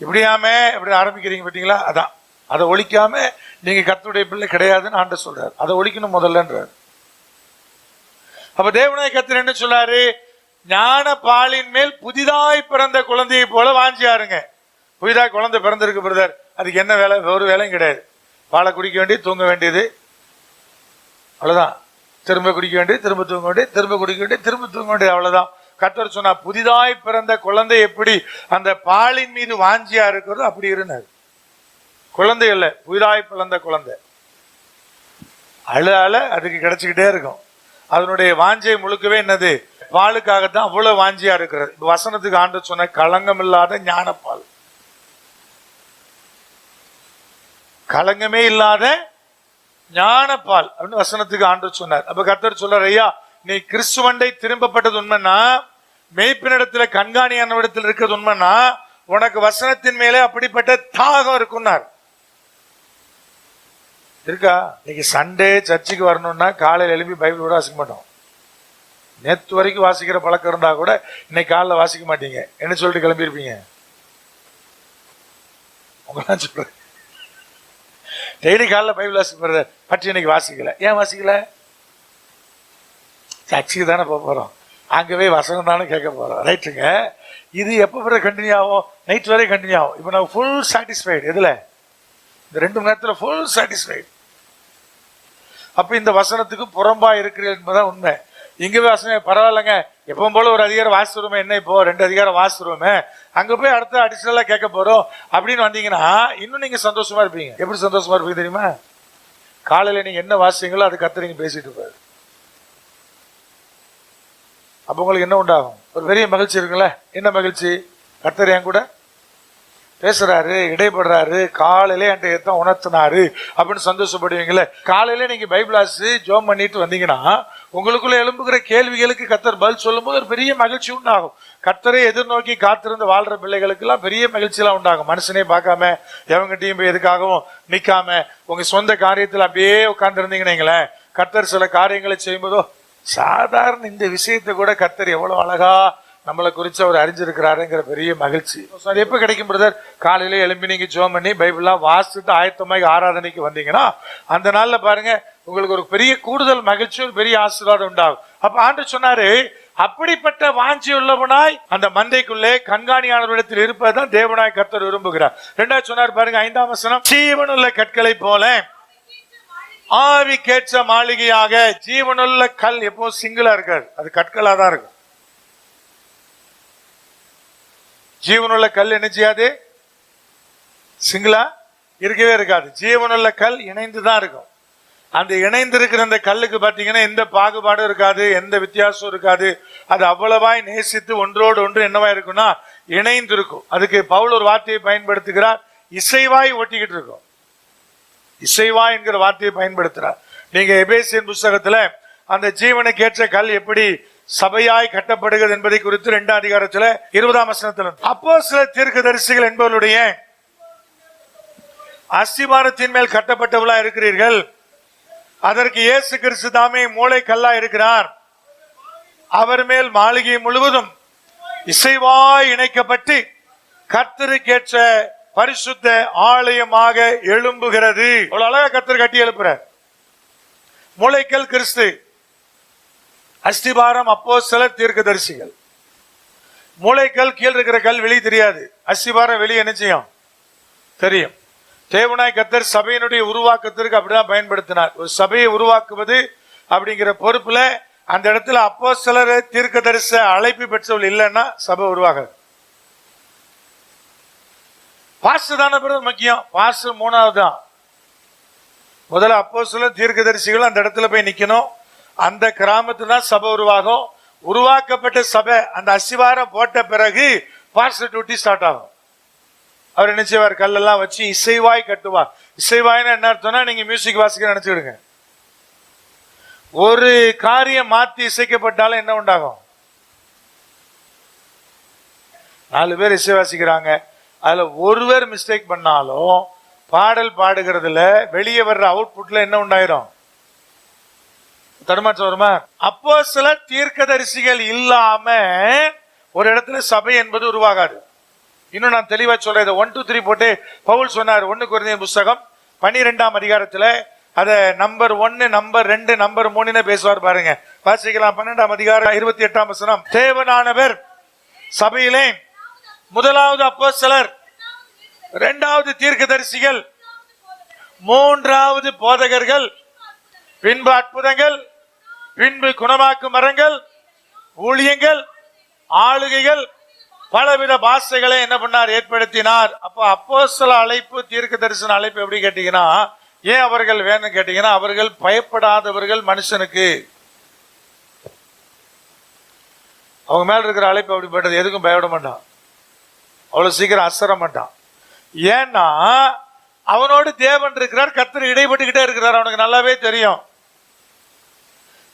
இப்படியாமே இப்படி ஆரம்பிக்கிறீங்க பார்த்தீங்களா? அதான், அதை ஒழிக்காம நீங்க கர்த்தருடைய பிள்ளை கிடையாதுன்னு ஆண்டு சொல்றாரு. அதை ஒழிக்கணும் முதல்லன்றார். அப்ப தேவனாய கர்த்தர் என்ன சொல்றாரு? ஞான பாலின் மேல் புதிதாய் பிறந்த குழந்தையை போல வாஞ்சியாருங்க. புதிதாய் குழந்தை பிறந்திருக்கு பிரதர், அதுக்கு என்ன வேலை? ஒரு வேலையும் கிடையாது. பாலை குடிக்க வேண்டியது, தூங்க வேண்டியது, அவ்வளவுதான். திரும்ப குடிக்க வேண்டியது, திரும்ப தூங்க வேண்டியது, திரும்ப குடிக்க வேண்டியது, திரும்ப தூங்க வேண்டியது, அவ்வளவுதான். கர்த்தர் சொன்னா, புதிதாய் பிறந்த குழந்தை எப்படி அந்த பாலின் மீது வாஞ்சியா இருக்கிறதோ அப்படி இருந்தார். குழந்தை இல்ல, புதிதாய் பிறந்த குழந்தை அழ அதுக்கு கிடைச்சுக்கிட்டே இருக்கும். அதனுடைய வாஞ்சை முழுக்கவே என்னது? பாலுக்காகத்தான் அவ்வளவு வாஞ்சியா இருக்கிறது. வசனத்துக்கு ஆண்டு சொன்ன களங்கம் இல்லாத ஞானப்பால், களங்கமே இல்லாத ஞானப்பால் அப்படின்னு வசனத்துக்கு ஆண்டு சொன்னார். அப்ப கர்த்தர் சொல்றார், ஐயா நீ கிறிஸ்துவண்டை திரும்பப்பட்டது உண்மைன்னா, மேய்ப்பினிடத்துல கண்காணியானவிடத்தில் இருக்கிறது உண்மைன்னா, உனக்கு வசனத்தின் மேலே அப்படிப்பட்ட தாகம் இருக்குன்னார். இருக்கா? இன்னைக்கு சண்டே சர்ச்சுக்கு வரணும்னா காலையில் எழுப்பி பைபிள் கூட வாசிக்க மாட்டோம். நேற்று வரைக்கும் வாசிக்கிற பழக்கம் இருந்தா கூட இன்னைக்கு காலைல வாசிக்க மாட்டீங்க. என்ன சொல்லிட்டு கிளம்பியிருப்பீங்க? உங்களாம் சொல்றேன், டெய்லி காலைல பைபிள் வாசிக்கிறது பற்றி இன்னைக்கு வாசிக்கல. ஏன் வாசிக்கல? சர்ச்சுக்கு தானே போக போறோம், அங்கவே வசனம் தானே கேட்க போறோம். ரைட்டுங்க. இது எப்போ பிறகு கண்டினியூ ஆகும்? நைட் வரை கண்டினியூ ஆகும். இப்போ நான் ஃபுல் சாட்டிஸ்ஃபைடு. எதுல? இந்த 2 மணி நேரத்தில் ஃபுல் சாட்டிஸ்ஃபைடு. அப்ப இந்த வசனத்துக்கு புறம்பா இருக்கிறது என்பதான் உண்மை. இங்கவே வசனம் பரவாயில்லைங்க, எப்பவும் போல ஒரு அதிகாரம் வாசிடுவோமே, என்ன இப்போ 2 அதிகாரம் வாசிடுவோமே, அங்க போய் அடுத்த அடிஷனலா கேட்க போறோம் அப்படின்னு வந்தீங்கன்னா இன்னும் நீங்க சந்தோஷமா இருப்பீங்க. எப்படி சந்தோஷமா இருப்பீங்க தெரியுமா? காலையில நீங்க என்ன வாசிங்களோ அது கர்த்தர் நீங்க பேசிட்டு இருப்பாரு. அப்ப உங்களுக்கு என்ன உண்டாகும்? ஒரு பெரிய மகிழ்ச்சி இருக்குல்ல. என்ன மகிழ்ச்சி? கர்த்தர் என் கூட பேசுறாரு, இடைப்படுறாரு, காலையிலே என்கிட்ட உணர்த்தினாரு அப்படின்னு சந்தோஷப்படுவீங்களே. காலையில நீங்க பைபிள் ஆசி ஜோம் பண்ணிட்டு வந்தீங்கன்னா உங்களுக்குள்ள எழும்புகிற கேள்விகளுக்கு கர்த்தர் பதில் சொல்லும் போது ஒரு பெரிய மகிழ்ச்சி உண்டாகும். கர்த்தரை எதிர்நோக்கி காத்திருந்து வாழ்ற பிள்ளைகளுக்கு எல்லாம் பெரிய மகிழ்ச்சி எல்லாம் உண்டாகும். மனுஷனே பார்க்காம எவங்கிட்டையும் போய் எதுக்காகவும் நிக்காம உங்க சொந்த காரியத்துல அப்படியே உட்கார்ந்து இருந்தீங்கன்னா கர்த்தர் சில காரியங்களை செய்யும்போதோ சாதாரண இந்த விஷயத்தை கூட கர்த்தர் எவ்வளவு அழகா நம்மளை குறிச்சு அவர் அறிஞ்சிருக்கிறாருங்கிற பெரிய மகிழ்ச்சி. அது எப்ப கிடைக்கும் பிரதர்? காலையில எழும்பி நீங்க ஜோம் பண்ணி பைபிள்லாம் வாசிட்டு ஆயத்தமாகி ஆராதனைக்கு வந்தீங்கன்னா அந்த நாள்ல பாருங்க உங்களுக்கு ஒரு பெரிய கூடுதல் மகிழ்ச்சி, ஒரு பெரிய ஆசீர்வாதம் உண்டாகும். அப்ப ஆண்டு சொன்னாரு, அப்படிப்பட்ட வாஞ்சி உள்ளவனாய் அந்த மந்தைக்குள்ளே கண்காணியாளர்களிடத்தில் இருப்பதுதான் தேவனாய் கர்த்தர் விரும்புகிறார். ரெண்டாவது சொன்னார் பாருங்க, 5ஆம் வசனம், ஜீவனுள்ள கற்களை போல ஆவிக்கேற்ற மாளிகையாக. ஜீவனுள்ள கல் எப்போ சிங்கிளா இருக்காது, அது கற்களா தான் இருக்கும். ஜீவனுள்ள கல் என்ன செய்யாது, சிங்கிளா இருக்கவே இருக்காது. ஜீவனுள்ள கல் இணைந்துதான் இருக்கும். அந்த இணைந்து இருக்கிற அந்த கல்லுக்கு பாத்தீங்கன்னா எந்த பாகுபாடும் இருக்காது, எந்த வித்தியாசம் இருக்காது. அது அவ்வளவாய் நேசித்து ஒன்றோடு ஒன்று என்னவா இருக்கும்னா இணைந்து இருக்கும். அதுக்கு பவுல் ஒரு வார்த்தையை பயன்படுத்துகிறார், இசைவாய் ஒட்டிக்கிட்டு இருக்கும். இசைவாய் என்கிற வார்த்தையை பயன்படுத்துறார். நீங்க எபேசியன் புஸ்தகத்துல அந்த ஜீவனுக்கேற்ற கல் எப்படி சபையாய் கட்டப்படுகிறது என்பதை குறித்து 2ஆம் அதிகாரத்துல 20ஆம் வசனத்துல, அப்போஸ்தலர் தீர்க்கதரிசிகள் என்பவருடைய அஸ்திபாரத்தின் மேல் கட்டப்பட்டவர்களா இருக்கிறீர்கள், அதற்கு இயேசு கிறிஸ்து தாமே மூளை கல்லா இருக்கிறார், அவர் மேல் மாளிகை முழுவதும் இசைவாய் இணைக்கப்பட்டு கர்த்தருக்கேற்ற பரிசுத்த ஆலயமாக எழும்புகிறது. அவ்வளவு அழகா கர்த்தர் கட்டி எழுப்புறார். மூளைக்கல் கிறிஸ்து, அஸ்திபாரம் அப்போஸ்தலர் தீர்க்கதரிசிகள். மூளைக்கல் கீழ் இருக்கிற கல் வெளியே தெரியாது, அஸ்திபாரம் வெளியே என்ன செய்யும் தெரியும். தேவனாய் கர்த்தர் சபையினுடைய உருவாக்கத்திற்கு அப்படிதான் பயன்படுத்தினார். ஒரு சபையை உருவாக்குவது அப்படிங்கிற பொறுப்புல அந்த இடத்துல அப்போஸ்தலர் தீர்க்கதரிச அழைப்பு பெற்றவர்கள் இல்லைன்னா சபை உருவாகாது. பாஸ்டர் தானே முக்கியம், பாஸ்டர் 3வது தான். முதல்ல அப்போஸ்தலர் தீர்க்கதரிசிகள் அந்த இடத்துல போய் நிக்கணும். அந்த கிராமத்துல தான் சபை உருவாகும். உருவாக்கப்பட்ட சபை அந்த அஸ்திவாரம் போட்ட பிறகு பாஸ்டர் டியூட்டி ஸ்டார்ட் ஆகும். அவர் என்ன செய்வார், கல்லெல்லாம் வச்சு இசைவாய் கட்டுவார். இசைவாய்னா என்ன அர்த்தம்னா நீங்க மியூசிக் வாசிக்க நினைச்சுடுங்க. ஒரு காரியம் மாத்தி இசைக்கப்பட்டாலும் என்ன உண்டாகும், 4 பேர் இசை வாசிக்கிறாங்க, அதுல ஒருவர் மிஸ்டேக் பண்ணாலும் பாடல் பாடுகிறதுல வெளியே வர்ற அவுட்புட்ல என்ன உண்டாயிரும், தடுமாற்றம் வருமா? அப்போ சில தீர்க்கதரிசிகள் இல்லாம ஒரு இடத்துல சபை என்பது உருவாகாது. இன்னும் நான் தெளிவா சொல்றேன், 1, 2, 3 போட்டு பவுல் சொன்னார் 1 கொரிந்தியர் புஸ்தகம் 12ஆம் அதிகாரத்துல அத நம்பர் 1, நம்பர் 2, நம்பர் 3 பேசுவார் பாருங்க. வாசிக்கலாம். 12ஆம் அதிகாரம் 28ஆம் வசனம், தேவனானவர் சபையிலே முதலாவது அப்போஸ்தலர், 2வது தீர்க்கதரிசிகள், 3வது போதகர்கள், பின்பு அற்புதங்கள், பின்பு குணமாக்கும் மரங்கள், ஊழியங்கள், ஆளுகைகள், பலவித பாஷைகளை என்ன பண்ணார், ஏற்படுத்தினார். அப்ப அப்போஸ்தல அழைப்பு தீர்க்க தரிசன அழைப்பு எப்படி கேட்டீங்கன்னா, ஏன் அவர்கள் வேணும் கேட்டீங்கன்னா, அவர்கள் பயப்படாதவர்கள். மனுஷனுக்கு அவங்க மேல இருக்கிற அழைப்பு அப்படிப்பட்டது, எதுக்கும் பயப்பட மாட்டான், அவ்வளவு சீக்கிரம் அசர மாட்டான். ஏன்னா அவனோடு தேவன் இருக்கிறார், கர்த்தர் இடைப்பட்டுக்கிட்டே இருக்கிறார், அவனுக்கு நல்லாவே தெரியும்.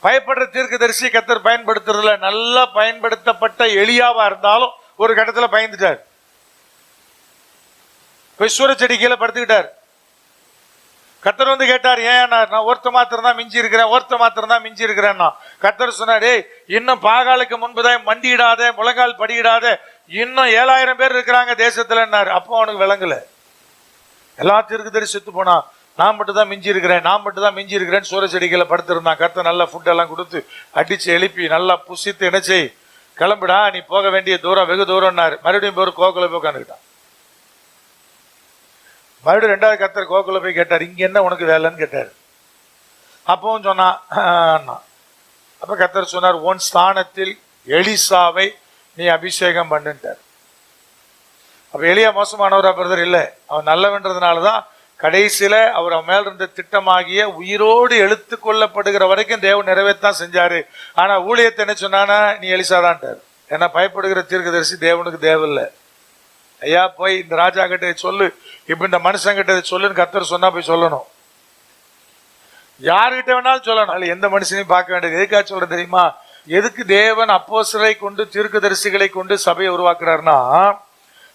பயப்படுற தீர்க்கதரிசி கர்த்தர் பயன்படுத்துறதுல நல்லா பயன்படுத்தப்பட்ட எலியாவா இருந்தாலும் ஒரு கட்டத்துல பயந்துட்டார், போய் சூரச்செடி கீழே படுத்துக்கிட்டார். கர்த்தர் வந்து கேட்டார், ஏன்? நான் ஒருத்த மாத்திரம் தான் மிஞ்சி இருக்கிறேன், ஒருத்த மாத்திரம் தான் மிஞ்சி இருக்கிறேன்னா. கர்த்தர் சொன்னாரு, இன்னும் பாகாலுக்கு முன்புதான் மண்டியிடாத, முழங்கால் படியிடாத, இன்னும் 7000 பேர் இருக்கிறாங்க தேசத்துல. அப்போ அவனுக்கு விளங்கல. எல்லா தீர்க்கதரிசி செத்து போனா, நான் மட்டும் தான் மிஞ்சி இருக்கிறேன், நான் மட்டும் தான் மிஞ்சி இருக்கிறேன்னு சூர செடிகளை படுத்திருந்தான். கர்த்தர் நல்ல ஃபுட் எல்லாம் கொடுத்து அடிச்சு எழுப்பி நல்லா புசித்து என்ன செய், கிளம்புடா, நீ போக வேண்டிய தூரம் வெகு தூரம்னாரு. மறுபடியும் போய் கோகுல போய் உட்காந்துக்கிட்டான். மறுபடியும் 2வது கர்த்தர் கோகுல போய் கேட்டார், இங்க என்ன உனக்கு வேலைன்னு கேட்டார். அப்பவும் சொன்னான். அப்ப கர்த்தர் சொன்னார், உன் ஸ்தானத்தில் எலிசாவை நீ அபிஷேகம் பண்ணுட்டார். அப்ப எலியா மோசமானவரா பிரதர்? இல்ல, அவன் நல்லவன்றதுனாலதான் கடைசியில அவர் அவன் மேல இருந்த திட்டமாகிய உயிரோடு எழுத்து கொள்ளப்படுகிற வரைக்கும் தேவன் நிறைவேற்றான் செஞ்சாரு. ஆனா ஊழியத்தை என்ன சொன்னானா, நீ எலிசாதான்ட்டார். ஏன்னா பயப்படுகிற தீர்க்கதரிசி தேவனுக்கு தேவையில்லை. ஐயா போய் இந்த ராஜா கிட்ட சொல்லு, இப்ப இந்த மனுஷன் கிட்ட சொல்லுன்னு கர்த்தர் சொன்னா போய் சொல்லணும். யாருகிட்ட வேணாலும் சொல்லணும். அதுல எந்த மனுஷனையும் பார்க்க வேண்டியது. எதுக்காக சொல்ற தெரியுமா? எதுக்கு தேவன் அப்போஸ்தலரை கொண்டு தீர்க்கதரிசிகளை கொண்டு சபையை உருவாக்குறாருன்னா,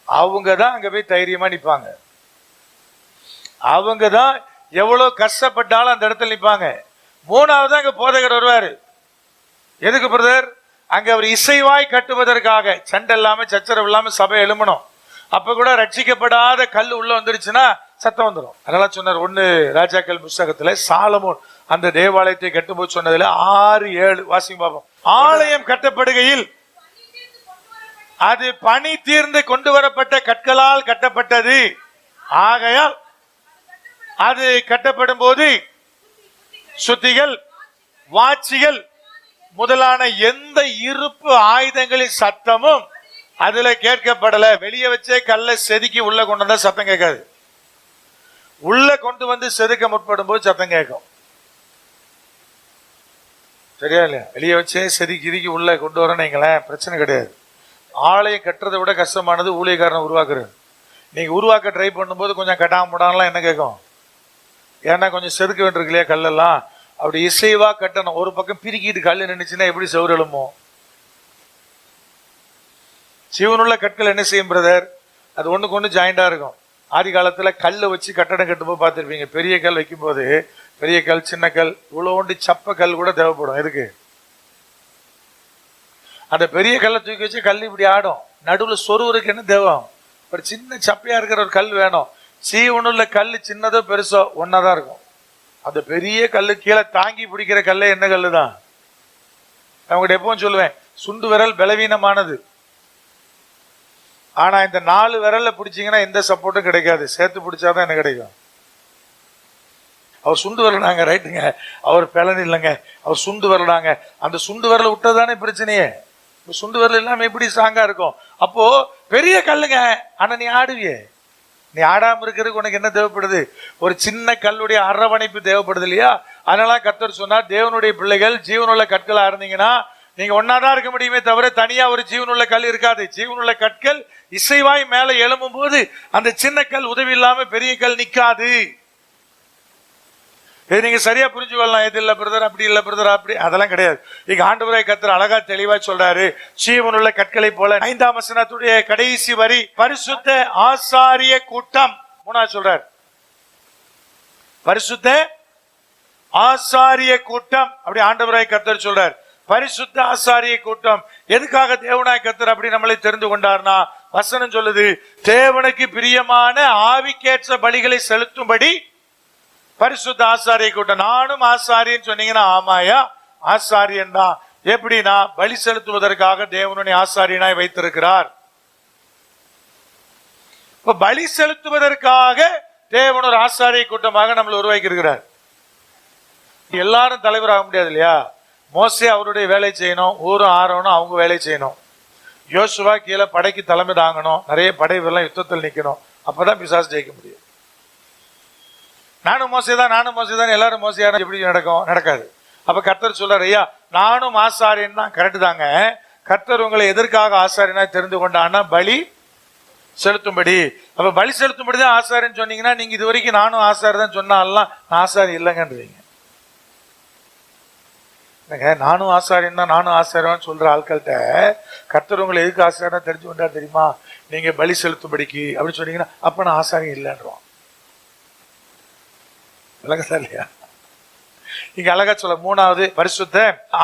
அவங்கதான் அங்க போய் தைரியமா நிப்பாங்க. அவங்கதான் எவ்வளவு கஷ்டப்பட்டாலும் அந்த இடத்துல நிப்பாங்க. மூணாவது அங்க போதகர் வருவாரு. எதுக்கு பிரதர்? அங்க அவர் இசைவாய் கட்டுவதற்காக. சண்டை இல்லாம சச்சரவு இல்லாம சபை எழுமணும். அப்ப கூட ரட்சிக்கப்படாத கல் உள்ள வந்துருச்சுன்னா சத்தம் வந்துடும். அதனால சொன்னார் 1 ராஜாக்கள் புஸ்தகத்துல சாலமோன் அந்த தேவாலயத்தை கட்டும்போது சொன்னதுல 6-7 வாசிங்க பாப்போம். ஆலயம் கட்டப்படுகையில் அது பனி தீர்ந்து கொண்டு வரப்பட்ட கற்களால் கட்டப்பட்டது. ஆகையால் அது கட்டப்படும் போது சுத்திகள், வாட்சிகள் முதலான எந்த இருப்பு ஆயுதங்களின் சத்தமும் அதுல கேட்கப்படல. வெளியே வச்சே கல்லை செதுக்கி உள்ள கொண்டு வந்தா சத்தம் கேட்காது. உள்ள கொண்டு வந்து செதுக்க முற்படும் போது சத்தம் கேட்கும். சரியா இல்லையா? வெளியே வச்சே செதுக்கி உள்ள கொண்டு வரீங்களேன், பிரச்சனை கிடையாது. ஆலயம் கட்டுறதை விட கஷ்டமானது ஊழியக்காரனை உருவாக்குறது. நீங்க உருவாக்க ட்ரை பண்ணும்போது கொஞ்சம் கட்டாம முடாமலாம் என்ன கேட்கும்? ஏன்னா கொஞ்சம் செதுக்க வேண்டியிருக்கு இல்லையா கல்லெல்லாம். அப்படி இசைவா கட்டணும். ஒரு பக்கம் பிரிக்கிட்டு கல் நின்றுச்சுன்னா எப்படி செவுறு எழுமோ? ஜீவனுள்ள கற்கள் என்ன செய்யும் பிரதர்? அது ஒண்ணுக்கு ஒண்ணு ஜாயிண்டா இருக்கும். ஆதி காலத்துல கல்லை வச்சு கட்டடம் கட்டும்போது பார்த்துருப்பீங்க. பெரிய கல் வைக்கும் போது பெரிய கல், சின்ன கல், இவ்வளோண்டு சப்ப கல் கூட தேவைப்படும். எதுக்கு? அந்த பெரிய கல்லை தூக்கி வச்சு கல் இப்படி ஆடும். நடுவில் சொருவருக்கு என்ன தேவை? ஒரு சின்ன சப்பையா இருக்கிற ஒரு கல் வேணும். ஜீவனுள்ள கல் சின்னதோ பெருசோ ஒன்னாதான் இருக்கும். அந்த பெரிய கல்லு கீழே தாங்கி பிடிக்கிற கல்லே என்ன கல்லு தான். அவங்ககிட்ட எப்பவும் சொல்லுவேன், சுண்டு விரல் பலவீனமானது. ஆனா இந்த 4 விரல்ல பிடிச்சிங்கன்னா எந்த சப்போர்ட்டும் கிடைக்காது. சேர்த்து பிடிச்சாதான் என்ன கிடைக்கும்? அவர் சுண்டு வரலாங்க, ரைட்டுங்க. அவர் பலன் இல்லைங்க, அவர் சுண்டு வரலாங்க. அந்த சுண்டு விரல விட்டதானே பிரச்சனையே. சுண்டு விரல் இல்லாம எப்படி ஸ்ட்ராங்கா இருக்கும்? அப்போ பெரிய கல்லுங்க. ஆனா நீ ஆடுவியே. நீ ஆடாம இருக்கிறதுக்கு உனக்கு என்ன தேவைப்படுது? ஒரு சின்ன கல்லுடைய அரவணைப்பு தேவைப்படுது இல்லையா? அதனால கர்த்தர் சொன்னார், தேவனுடைய பிள்ளைகள் ஜீவனுள்ள கற்களா இருந்தீங்கன்னா நீங்க ஒன்னாதான் இருக்க முடியுமே தவிர தனியா ஒரு ஜீவனுள்ள கல் இருக்காது. ஜீவனுள்ள கற்கள் இசைவாய் மேல எழும்பும் போது அந்த சின்ன கல் உதவி இல்லாம பெரிய கல் நிக்காது. இது நீங்க சரியா புரிஞ்சு கொள்ளலாம். எது இல்ல பிரதர், அப்படி இல்ல பிரதர், அப்படி அதெல்லாம் கிடையாது. இங்க ஆண்டவராய் கர்த்தர் அழகா தெளிவா சொல்றாரு. ஜீவனுள்ள கற்களை போல 5ஆம் வசனத்துடைய கடைசி வரி, பரிசுத்த ஆசாரிய கூட்டம். 3ஆவது சொல்றார், பரிசுத்த ஆசாரிய கூட்டம். அப்படி ஆண்டவராய் கர்த்தர் சொல்றார், பரிசுத்த ஆசாரிய கூட்டம். எதுக்காக தேவனாய் கர்த்தர் அப்படி நம்மளை தெரிந்து கொண்டார்னா, வசனம் சொல்லுது, தேவனுக்கு பிரியமான ஆவிக்கேற்ற பலிகளை செலுத்தும்படி பரிசுத்த ஆசாரிய கூட்டம். நானும் ஆசாரியன் சொன்னீங்கன்னா ஆமாயா, ஆசாரியன் தான். எப்படின்னா பலி செலுத்துவதற்காக தேவனுடைய ஆசாரியனாய் வைத்திருக்கிறார். இப்ப பலி செலுத்துவதற்காக தேவன் ஒரு ஆசாரிய கூட்டமாக நம்மளை உருவாக்கி இருக்கிறார். எல்லாரும் தலைவராக முடியாது இல்லையா? மோசே அவருடைய வேலை செய்யணும், ஊரும் ஆரோனும் அவங்க வேலை செய்யணும். யோசுவா கீழே படைக்கு தலைமை தாங்கணும், நிறைய படை எல்லாம் யுத்தத்தில் நிக்கணும். அப்பதான் பிசாசு ஜெயிக்க முடியும். நானும் மோசைதான் எல்லாரும் மோசையான எப்படி நடக்கும்? நடக்காது. அப்ப கர்த்தர் சொல்றாரு, ஐயா நானும் ஆசாரியன் தான். கரெக்ட் தாங்க. கர்த்தர் உங்களை எதற்காக ஆசாரியனா தெரிந்து கொண்டான்னா பலி செலுத்தும்படி. அப்ப பலி செலுத்தும்படி தான் ஆசாரியன் சொன்னீங்கன்னா, நீங்க இது வரைக்கும் நானும் ஆசாரி தான் சொன்னாலாம் நான் ஆசாரி இல்லைங்கன்றீங்க. நானும் ஆசாரியன் தான், நானும் ஆசாரியன் சொல்ற ஆட்கள்கிட்ட கர்த்தர் உங்களை எதுக்கு ஆசாரியனா தெரிஞ்சு கொண்டா தெரியுமா? நீங்க பலி செலுத்தும்படிக்கு அப்படின்னு சொன்னீங்கன்னா, அப்ப நான் ஆசாரியன் இல்லைன்றோம். இல்லையா? இங்க அழகா சொல்ல 3வது பரிசுத்த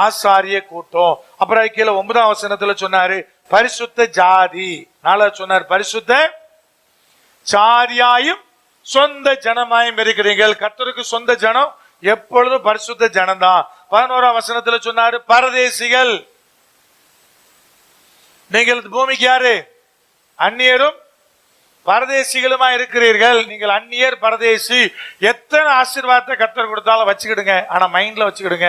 ஆசாரிய கூட்டம். அப்புறம் கீழே 9ஆம் வசனத்துல சொன்னாரு பரிசுத்த ஜாதி. 4வது சொன்னார் பரிசுத்த சாதியாயும் சொந்த ஜனமாயும் இருக்கிறீர்கள். கர்த்தருக்கு சொந்த ஜனம் எப்பொழுதும் பரிசுத்த ஜனம் தான். 11ஆம் வசனத்துல சொன்னாரு பரதேசிகள். நீங்கள் பூமிக்கு யாரு? அந்நியரும் பரதேசிகளுமா இருக்கிறீர்கள். நீங்கள் அந்நியர் பரதேசி. எத்தனை ஆசீர்வாதத்தை கர்த்தர் கொடுத்தாலும் வச்சுக்கிடுங்க, ஆனா மைண்ட்ல வச்சுக்கிடுங்க,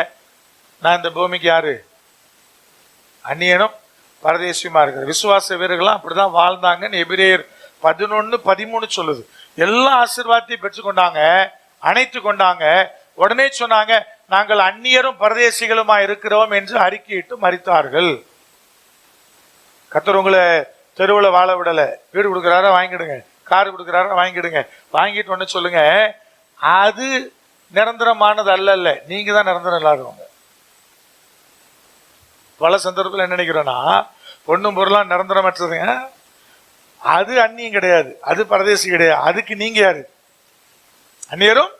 நான் இந்த பூமிக்கு யாரு? அந்நியனும் பரதேசியுமா இருக்கிற. விசுவாச வீரர்கள்லாம் அப்படிதான் வாழ்ந்தாங்கன்னு எபிரேயர் 11:13 சொல்லுது. எல்லா ஆசீர்வாதத்தையும் பெற்றுக்கொண்டாங்க, அணைத்து கொண்டாங்க. உடனே சொன்னாங்க, நாங்கள் அந்நியரும் பரதேசிகளுமா இருக்கிறோம் என்று அறிக்கையிட்டு மரித்தார்கள். கர்த்தர் உங்களை தெருவில் வாழ விடலை. வீடு கொடுக்குறாரா வாங்கிடுங்க, காரு கொடுக்குறாரா வாங்கிடுங்க. வாங்கிட்டு ஒன்று சொல்லுங்க, அது நிரந்தரமானது அல்ல. நீங்க தான் நிரந்தரம் இல்லாதவங்க. பல சந்தர்ப்பத்தில் என்ன நினைக்கிறோன்னா, பொண்ணும் பொருளாம் நிரந்தரமற்றதுங்க. அது அந்நியம் கிடையாது, அது பரதேசி கிடையாது. அதுக்கு நீங்க யாரு? அந்நியரும்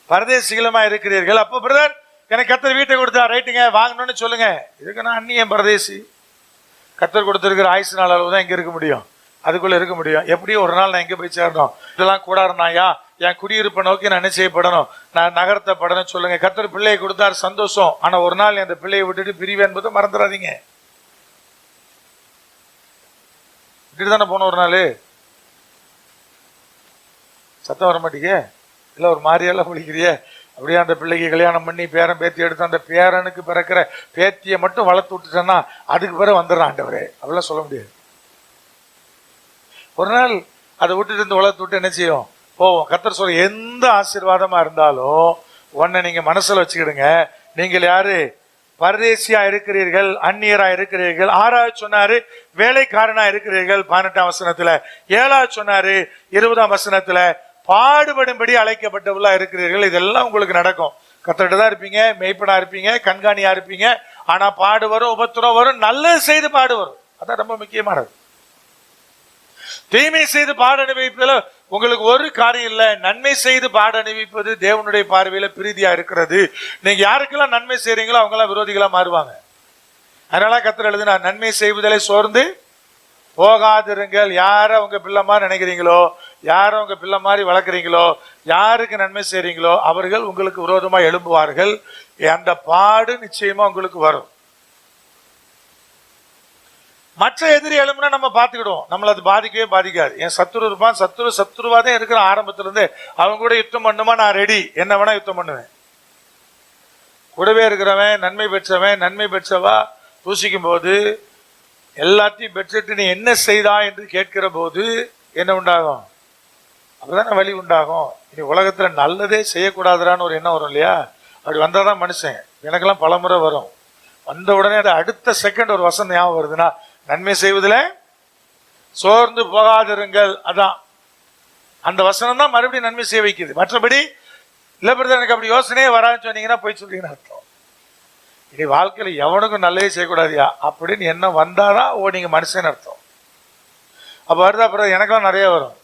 பரதேசிகளுமா இருக்கிறீர்கள். அப்போ பிரதர் எனக்கு கர்த்தர் வீட்டை கொடுத்தா ரைட்டுங்க, வாங்கணும்னு சொல்லுங்க. இதுக்கு நான் அந்நியம் பரதேசி. கர்த்தர் கொடுத்திருக்கிற ஆயுசு நாள் அளவு தான் இங்க இருக்க முடியும், அதுக்குள்ள இருக்க முடியும். எப்படியும் ஒரு நாள் நான் எங்க போய் சேரணும்? இதெல்லாம் கூடாருனாயா, என் குடியிருப்பை நோக்கி நான் என்ன செய்யப்படணும்? நான் நகர்த்தப்படணும் சொல்லுங்க. கர்த்தர் பிள்ளையை கொடுத்தாரு, சந்தோஷம். ஆனா ஒரு நாள் அந்த பிள்ளையை விட்டுட்டு பிரிவு என்பதை மறந்துடாதீங்க. விட்டுட்டு தானே போன ஒரு நாள். சத்தம் வர மாட்டீங்க இல்லை? ஒரு மாதிரியெல்லாம் பிடிக்கிறிய. அப்படியே அந்த பிள்ளைக்கு கல்யாணம் பண்ணி பேரன் பேத்தி எடுத்து அந்த பேரனுக்கு பிறக்கிற பேத்தியை மட்டும் வளர்த்து விட்டுட்டேன்னா அதுக்கு பிறகு வந்துடுறான் ஆண்டவரே. அப்படிலாம் சொல்ல முடியாது. ஒரு நாள் அதை விட்டுட்டு இருந்து வளர்த்து விட்டு என்ன செய்யும்? போவோம். கர்த்தர் சொல்ற எந்த ஆசீர்வாதமா இருந்தாலும் ஒன்னை நீங்க மனசுல வச்சுக்கிடுங்க. நீங்கள் யாரு? பரதேசியா இருக்கிறீர்கள், அந்நியரா இருக்கிறீர்கள். 6வது சொன்னாரு வேலைக்காரனா இருக்கிறீர்கள் 18ஆம் வசனத்துல. 7வது சொன்னாரு 20ஆம் வசனத்துல பாடுபடும்படி அழைக்கப்பட்டவர்களா இருக்கிறீர்கள். இதெல்லாம் உங்களுக்கு நடக்கும். கர்த்தர்கிட்ட தான் இருப்பீங்க, மெய்ப்பனா இருப்பீங்க, கண்காணியா இருப்பீங்க. ஆனா பாடு வரும், உபத்திரம் வரும். நல்லது செய்து பாடு வரும், அதான் ரொம்ப முக்கியமானது. தீமை செய்து பாட அனுபவிப்பதில் உங்களுக்கு ஒரு காரியம் இல்லை. நன்மை செய்து பாட அனுபவிப்பது தேவனுடைய பார்வையில பிரீதியா இருக்கிறது. நீங்க யாருக்கெல்லாம் நன்மை செய்றீங்களோ அவங்க எல்லாம் விரோதிகளா மாறுவாங்க. அதனால கர்த்தர் எழுதினா, நன்மை செய்வதிலே சோர்ந்து போகாதிருங்கள். யார உங்க பிள்ளை மாதிரி நினைக்கிறீங்களோ, யார உங்க பிள்ளை மாதிரி வளர்க்குறீங்களோ, யாருக்கு நன்மை செய்றீங்களோ அவர்கள் உங்களுக்கு விரோதமா எழும்புவார்கள். அந்த பாடு நிச்சயமா உங்களுக்கு வரும். மற்ற எதிரி எழும்புனா நம்ம பார்த்துக்கிடுவோம், நம்மள அது பாதிக்கவே பாதிக்காது. என் சத்துரு இருப்பான், சத்துருவாதான் இருக்கிற ஆரம்பத்துல இருந்து. அவங்க கூட யுத்தம் பண்ணுமா, நான் ரெடி, என்ன வேணா யுத்தம் பண்ணுவேன். கூடவே இருக்கிறவன், நன்மை பெற்றவன், நன்மை பெற்றவா தூசிக்கும் போது எல்லாத்தையும் பெற்றுட்டு நீ என்ன செய்தா என்று கேட்கிற போது என்ன உண்டாகும்? அப்பதானே வலி உண்டாகும். இனி உலகத்துல நல்லதே செய்யக்கூடாதுறான்னு ஒரு எண்ணம் வரும் இல்லையா? அப்படி வந்தாதான் மனுஷன். எனக்கெல்லாம் பல முறை வரும். வந்த உடனே அது அடுத்த செகண்ட் ஒரு வசனம் ஞாபகம் வருதுன்னா, நன்மை செய்வதில் சோர்ந்து போகாதிருங்கள். அதான் அந்த வசனம் தான் மறுபடியும் நன்மை செய்ய வைக்குது. மற்றபடி இல்லை பிரதர் எனக்கு அப்படி யோசனையே வரான்னு சொன்னீங்கன்னா போய் சொல்றீங்கன்னு அர்த்தம். இனி வாழ்க்கையில எவனுக்கும் நல்லதே செய்யக்கூடாதியா அப்படின்னு என்ன வந்தாதான் நீங்க மனுஷன் அர்த்தம். அப்ப வருதா பிரதர்? எனக்கெல்லாம் நிறைய வரும்.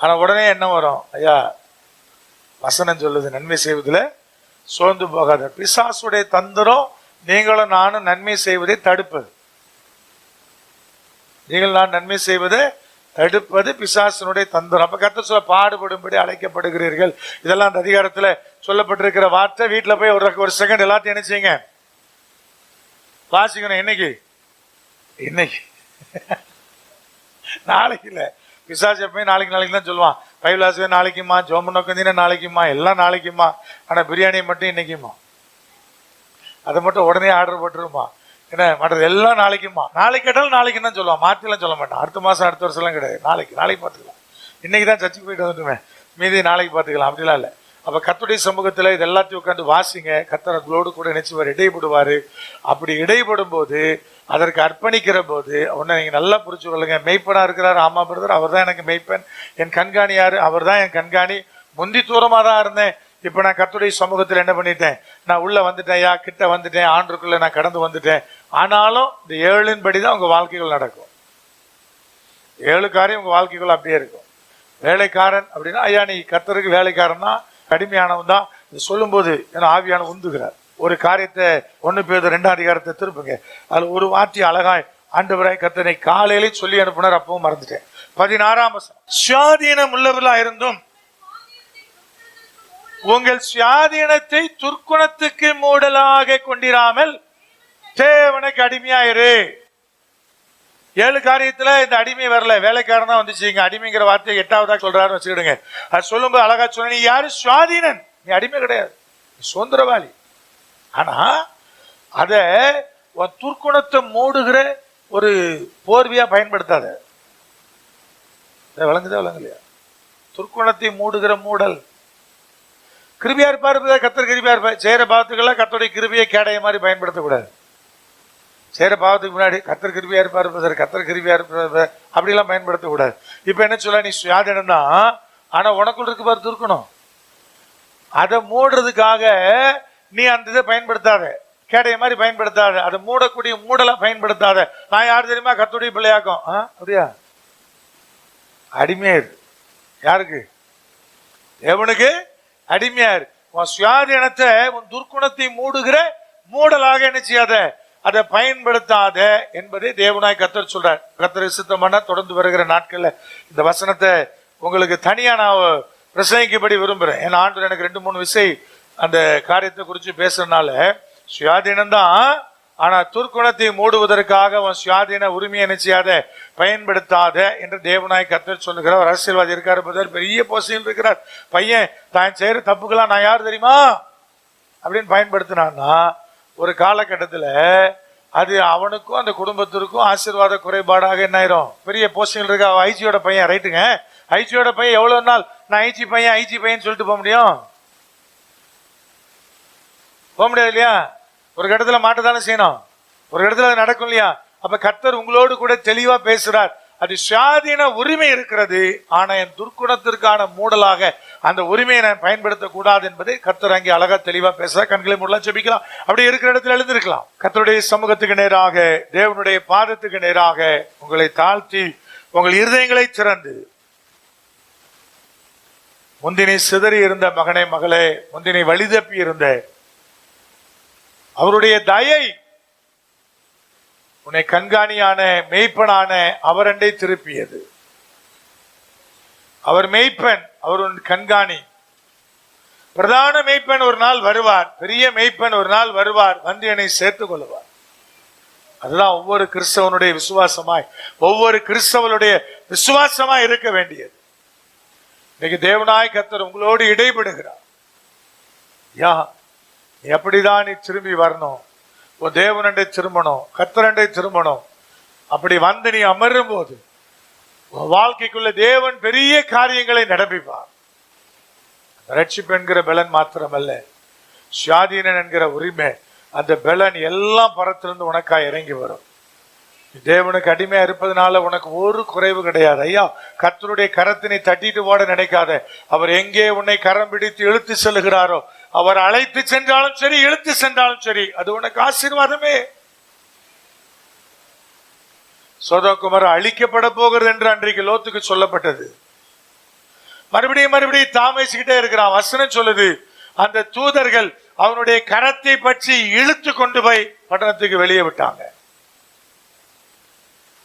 ஆனா உடனே என்ன வரும்? ஐயா வசனம் சொல்லுது நன்மை செய்வதில் சோர்ந்து போகாத. பிசாசுடைய தந்திரம் நீங்களும் நானும் நன்மை செய்வதை தடுப்பது. நீங்கள் நான் நன்மை செய்வதை தடுப்பது பிசாசனுடைய தந்திரம். அப்ப கர்த்தர் சொல்ல பாடுபடும்படி அழைக்கப்படுகிறீர்கள். இதெல்லாம் அந்த அதிகாரத்துல சொல்லப்பட்டிருக்கிற வார்த்தை. வீட்டுல போய் ஒரு செகண்ட் எல்லாத்தையும் என்ன செய்யுங்க, வாசிக்கணும். இன்னைக்கு நாளைக்கு இல்ல. பிசாசு எப்பயும் நாளைக்கு தான் சொல்லுவான். பைபிளாசுவே நாளைக்குமா, ஜோமன் உட்காந்தினா நாளைக்குமா, எல்லாம் நாளைக்குமா. ஆனா பிரியாணி மட்டும் இன்னைக்குமா. அதை மட்டும் உடனே ஆர்டர் போட்டுருமா. என்ன மற்றது எல்லாம் நாளைக்குமா. நாளைக்கு கேட்டாலும் நாளைக்கு தான் சொல்லுவான், மாத்திலாம் சொல்ல மாட்டான். அடுத்த மாசம் அடுத்த வருஷம் எல்லாம் கிடையாது. நாளைக்கு பார்த்துக்கலாம். இன்னைக்கு தான் சர்ச்சுக்கு போயிட்டு வந்துட்டுமே, மீதி நாளைக்கு பார்த்துக்கலாம், அப்படிலாம் இல்லை. அப்ப கர்த்தருடைய சமூகத்துல இது எல்லாத்தையும் உட்காந்து வாசிங்க. கர்த்தர் உங்களோடு கூட நினைச்சுவார், இடைப்படுவாரு. அப்படி இடைப்படும் போது, அதற்கு அர்ப்பணிக்கிற போது உன்னை நீங்க நல்லா புரிச்சு கொள்ளுங்க. மெய்ப்பனா இருக்கிறார், ஆமா பிரதர், அவர் தான் எனக்கு மெய்ப்பன். என் கண்காணி யாரு? அவர் தான் என் கண்காணி. முந்தி தூரமா தான் இருந்தேன், இப்ப நான் கர்த்தருடைய சமூகத்துல என்ன பண்ணிட்டேன்? நான் உள்ள வந்துட்டேன், கிட்ட வந்துட்டேன், ஆண்டுக்குள்ள நான் கடந்து வந்துட்டேன். ஆனாலும் இந்த 7 படி தான் உங்க வாழ்க்கைகள் நடக்கும். 7 காரியம் உங்க வாழ்க்கைகள் அப்படியே இருக்கும். வேலைக்காரன் அப்படின்னா, ஐயா நீ கர்த்தருக்கு வேலைக்காரன் தான், கடுமையானவன் தான். இது சொல்லும் போது ஏன்னா ஆவியான உந்துகிறார். ஒரு காரியத்தை 1 பேதுரு 2ஆம் அதிகாரத்தை திருப்புங்க. அதுல ஒரு வார்த்தை அழகாய் ஆண்டவராய் கர்த்தரை காலையிலேயே சொல்லி அனுப்புனார், அப்பவும் மறந்துட்டேன். 16ஆம் வசனம், சுயாதீனம் உள்ளவர்களா இருந்தும் உங்கள் சுயாதீனத்தை துர்க்குணத்துக்கு மூடலாக கொண்டிராமல் தேவனுக்கு அடிமையாயிரு. 7 காரியத்துல இந்த அடிமை வரல, வேலைக்காரன் தான் வந்துச்சு. அடிமைங்கிற வார்த்தையை 8ஆவதா சொல்றாருன்னு வச்சுக்கிடுங்க. அது சொல்லும்போது அழகா சொன்ன, நீ யாரு? சுவாதீனன், நீ அடிமை கிடையாது, நீ சுதந்திரவாளி. ஆனா அத துர்க்குணத்தை மூடுகிற ஒரு போர்வையா பயன்படுத்தாத. விளங்குதா விளங்கலையா? துர்க்குணத்தை மூடுகிற மூடல். கிருபியா இருப்பாரு, கர்த்தர் கிருபியா இருப்பார். செய்யற பாவத்துக்கெல்லாம் கர்த்தருடைய கிருபியை கேடைய மாதிரி பயன்படுத்தக்கூடாது. செய்கிற பாவத்துக்கு முன்னாடி கர்த்தர் கிருபையா இருப்பார் சார், கர்த்தர் கிருபையா இருப்பார் அப்படிலாம் பயன்படுத்தக்கூடாது. இப்போ என்ன சொல்ல, நீ சுயாதீனம் தான், ஆனால் உனக்குள்ள இருக்கு பாரு துர்க்கணும், அதை மூடுறதுக்காக நீ அந்த இதை பயன்படுத்தாத, கேடைய மாதிரி பயன்படுத்தாத, அதை மூடக்கூடிய மூடலா பயன்படுத்தாத. நான் யார் தெரியுமா, கர்த்தருடைய பிள்ளையாக்கும். அப்படியா? அடிமையாரு. யாருக்கு? தேவனுக்கு அடிமையாரு. உன் சுயாதீனத்தை, உன் துர்க்குணத்தை மூடுகிற மூடலாக என்ன செய்யாத, அதை பயன்படுத்தாத என்பதை தேவனாய் கர்த்தர் சொல்றார். கர்த்தர் சித்தமான தொடர்ந்து வருகிற நாட்கள்ல இந்த வசனத்தை உங்களுக்கு தனியா நான் பிரசங்கிக்கும்படி விரும்புறேன். ஏன்னா ஆண்டவர் எனக்கு 2-3 விஷயம் அந்த காரியத்தை குறித்து பேசுறதுனால, சுயாதீனம் தான், ஆனா துர்க்குணத்தை மூடுவதற்காக அவன் சுயாதீன உரிமையை என்ன செய்யாத, பயன்படுத்தாத என்று தேவனாய் கர்த்தர் சொல்லுகிறார். ஒரு அரசியல்வாதி இருக்காரு, பெரிய போஸ்டில் இருக்கிறார். பையன் தான் செய்யற தப்புக்கெல்லாம் நான் யார் தெரியுமா அப்படின்னு பயன்படுத்தினான்னா, ஒரு காலகட்டத்தில் அது அவனுக்கும் அந்த குடும்பத்திற்கும் ஆசீர்வாத குறைபாடாக என்ன ஆயிரும். பெரிய போஸ்டில் இருக்க ஐஜியோட பையன், ரைட்டுங்க, ஐஜியோட பையன் எவ்வளவு நாள் நான் ஐஜி பையன் சொல்லிட்டு போக முடியும்? போக முடியாது இல்லையா? ஒரு இடத்துல மாட்டதானே செய்யணும், ஒரு இடத்துல அது நடக்கும் இல்லையா? அப்ப கர்த்தர் உங்களோடு கூட தெளிவா பேசுறார். அது சுயாதீன உரிமை இருக்கிறது, ஆனா என் துர்க்குணத்திற்கான மூடலாக அந்த உரிமையை நான் பயன்படுத்தக்கூடாது என்பதை கர்த்தர் அங்கே அழகா தெளிவா பேசுறார். கண்களை மூடலாம், ஜெபிக்கலாம், அப்படி இருக்கிற இடத்துல எழுந்திருக்கலாம். கர்த்தருடைய சமூகத்துக்கு நேராக, தேவனுடைய பாதத்துக்கு நேராக உங்களை தாழ்த்தி, உங்கள் இருதயங்களை திறந்து, முந்தினை சிதறி இருந்த மகனே மகளே, முந்தினை வழிதப்பி இருந்த அவருடைய தயை உன்னை கண்காணியான மெய்ப்பனான அவரண்டை திருப்பியது. அவர் மெய்ப்பன், அவர் உன் கண்காணி. பிரதான மெய்ப்பன் ஒரு நாள் வருவார், பெரிய மெய்ப்பன் ஒரு நாள் வருவார், வந்து என்னை சேர்த்துக் கொள்வார். அதுதான் ஒவ்வொரு கிறிஸ்தவனுடைய விசுவாசமாய், ஒவ்வொரு கிறிஸ்தவனுடைய விசுவாசமாய் இருக்க வேண்டியது. இன்னைக்கு தேவனாய் கர்த்தர் உங்களோடு இடைபடுகிறார். யா, நீ அப்படிதான் நீ திரும்பி வரணும், உன் தேவனண்டை திரும்பணும், கர்த்தரண்டை திரும்பணும். அப்படி வந்து நீ அமரும் போது உன் வாழ்க்கைக்குள்ள தேவன் பெரிய காரியங்களை நடப்பிப்பார். ரட்சிப்பு என்கிற பலன் மாத்திரமல்ல, சுயாதீனன் என்கிற உரிமை, அந்த பலன் எல்லாம் பரத்திலிருந்து உனக்காய் இறங்கி வரும். தேவனுக்கு அடிமையா இருப்பதனால உனக்கு ஒரு குறைவு கிடையாது. ஐயா, கர்த்தருடைய கரத்தினை தட்டிட்டு ஓட நினைக்காத. அவர் எங்கே உன்னை கரம் பிடித்து இழுத்து செல்லுகிறாரோ, அவர் அழைத்து சென்றாலும் சரி, இழுத்து சென்றாலும் சரி, அது உனக்கு ஆசீர்வாதமே. சோதோகுமார் அழிக்கப்பட போகிறது என்று அன்றைக்கு லோத்துக்கு சொல்லப்பட்டது. மறுபடியும் தாமேசிக்கிட்டே இருக்கிறான். வசனம் சொல்லுது, அந்த தூதர்கள் அவனுடைய கரத்தை பற்றி இழுத்து கொண்டு போய் பட்டணத்துக்கு வெளியே விட்டாங்க.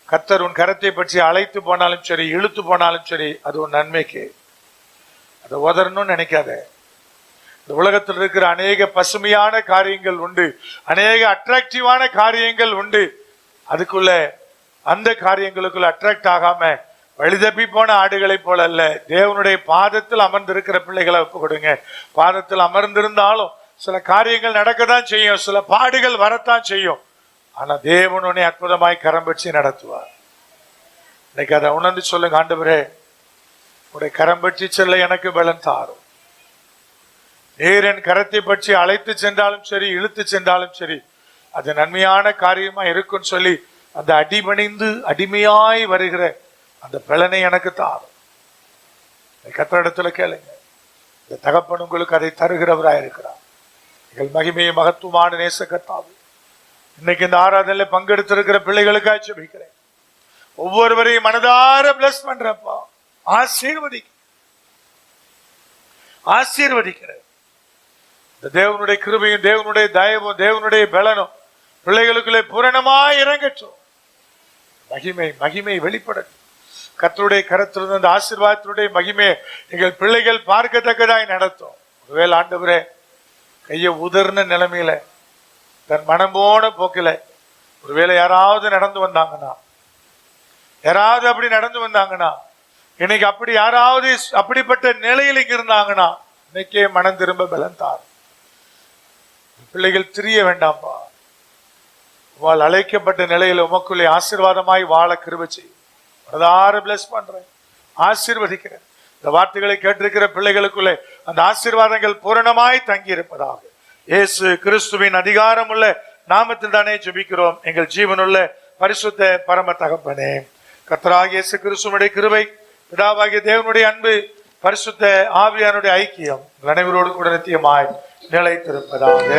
கர்த்தர் உன் கரத்தை பற்றி அழைத்து போனாலும் சரி, இழுத்து போனாலும் சரி, அது உன் நன்மைக்கு. அதை உதறணும்னு நினைக்காத. இந்த உலகத்தில் இருக்கிற அநேக பசுமையான காரியங்கள் உண்டு, அநேக அட்ராக்டிவான காரியங்கள் உண்டு. அதுக்குள்ள அந்த காரியங்களுக்குள்ள அட்ராக்ட் ஆகாம வழிதப்பி போன ஆடுகளை போல அல்ல, தேவனுடைய பாதத்தில் அமர்ந்திருக்கிற பிள்ளைகளை ஒப்பு கொடுங்க. பாதத்தில் அமர்ந்திருந்தாலும் சில காரியங்கள் நடக்கத்தான் செய்யும், சில பாடுகள் வரத்தான் செய்யும். ஆனா தேவன் உன்னை அற்புதமாய் கரம் பற்றி நடத்துவார். இன்னைக்கு அதை உணர்ந்து சொல்லுங்க, ஆண்டவரே உடைய கரம் பற்றி செல்ல எனக்கு பலன் தாரும். நேர் என் கரத்தை பற்றி அழைத்து சென்றாலும் சரி, இழுத்து சென்றாலும் சரி, அது நன்மையான காரியமா இருக்குன்னு சொல்லி அந்த அடிபணிந்து அடிமையாய் வருகிற அந்த பலனை எனக்கு தாரும். கர்த்தரிடத்துல கேளுங்க. இந்த தகப்பன் உங்களுக்கு அதை தருகிறவராய் இருக்கிறார். எங்கள் மகிமையை மகத்துவமான நேச கர்த்தாவே, இன்னைக்கு இந்த ஆராதனையில பங்கெடுத்திருக்கிற பிள்ளைகளுக்காக ஜெபிக்கிறேன். ஒவ்வொருவரையும் மனதார பிளஸ் பண்றப்பா, ஆசீர்வதிக்கிறேன். இந்த தேவனுடைய கிருபையும், தேவனுடைய தயவும், தேவனுடைய பலனும் பிள்ளைகளுக்குள்ளே பூரணமாய் இறங்கட்டும். மகிமை வெளிப்படட்டும். கர்த்தருடைய கரத்திலிருந்து அந்த ஆசீர்வாதத்தினுடைய மகிமையை எங்கள் பிள்ளைகள் பார்க்கத்தக்கதாய் நடத்தும். ஒருவேளை ஆண்டவரே கையை உதர்ன நிலைமையில, தன் மனம் போன போக்கில ஒருவேளை யாராவது நடந்து வந்தாங்கன்னா, இன்னைக்கு அப்படி யாராவது அப்படிப்பட்ட நிலையில் இங்க இருந்தாங்கன்னா, இன்னைக்கே மனம் திரும்ப பலன் தார். பிள்ளைகள் திரிய வேண்டாம்பா. வாழ் அழைக்கப்பட்ட நிலையில் உமக்குள்ளே ஆசீர்வாதமாய் வாழ கிருபை செய்யும். பிளஸ் பண்றேன், ஆசீர்வதிக்கிறேன். இந்த வார்த்தைகளை கேட்டிருக்கிற பிள்ளைகளுக்குள்ளே அந்த ஆசீர்வாதங்கள் பூரணமாய் தங்கி இருப்பதாக இயேசு கிறிஸ்துவின் அதிகாரம் உள்ள நாமத்தில் தானே ஜெபிக்கிறோம் எங்கள் ஜீவனுள்ள பரிசுத்த பரம தகப்பனே. கர்த்தராகிய இயேசு கிறிஸ்துவினுடைய கிருபை, பிதாவாகிய தேவனுடைய அன்பு, பரிசுத்த ஆவியானுடைய ஐக்கியம் அனைவரோடு கூட நித்தியமாய் நிலைத்திருப்பதாக.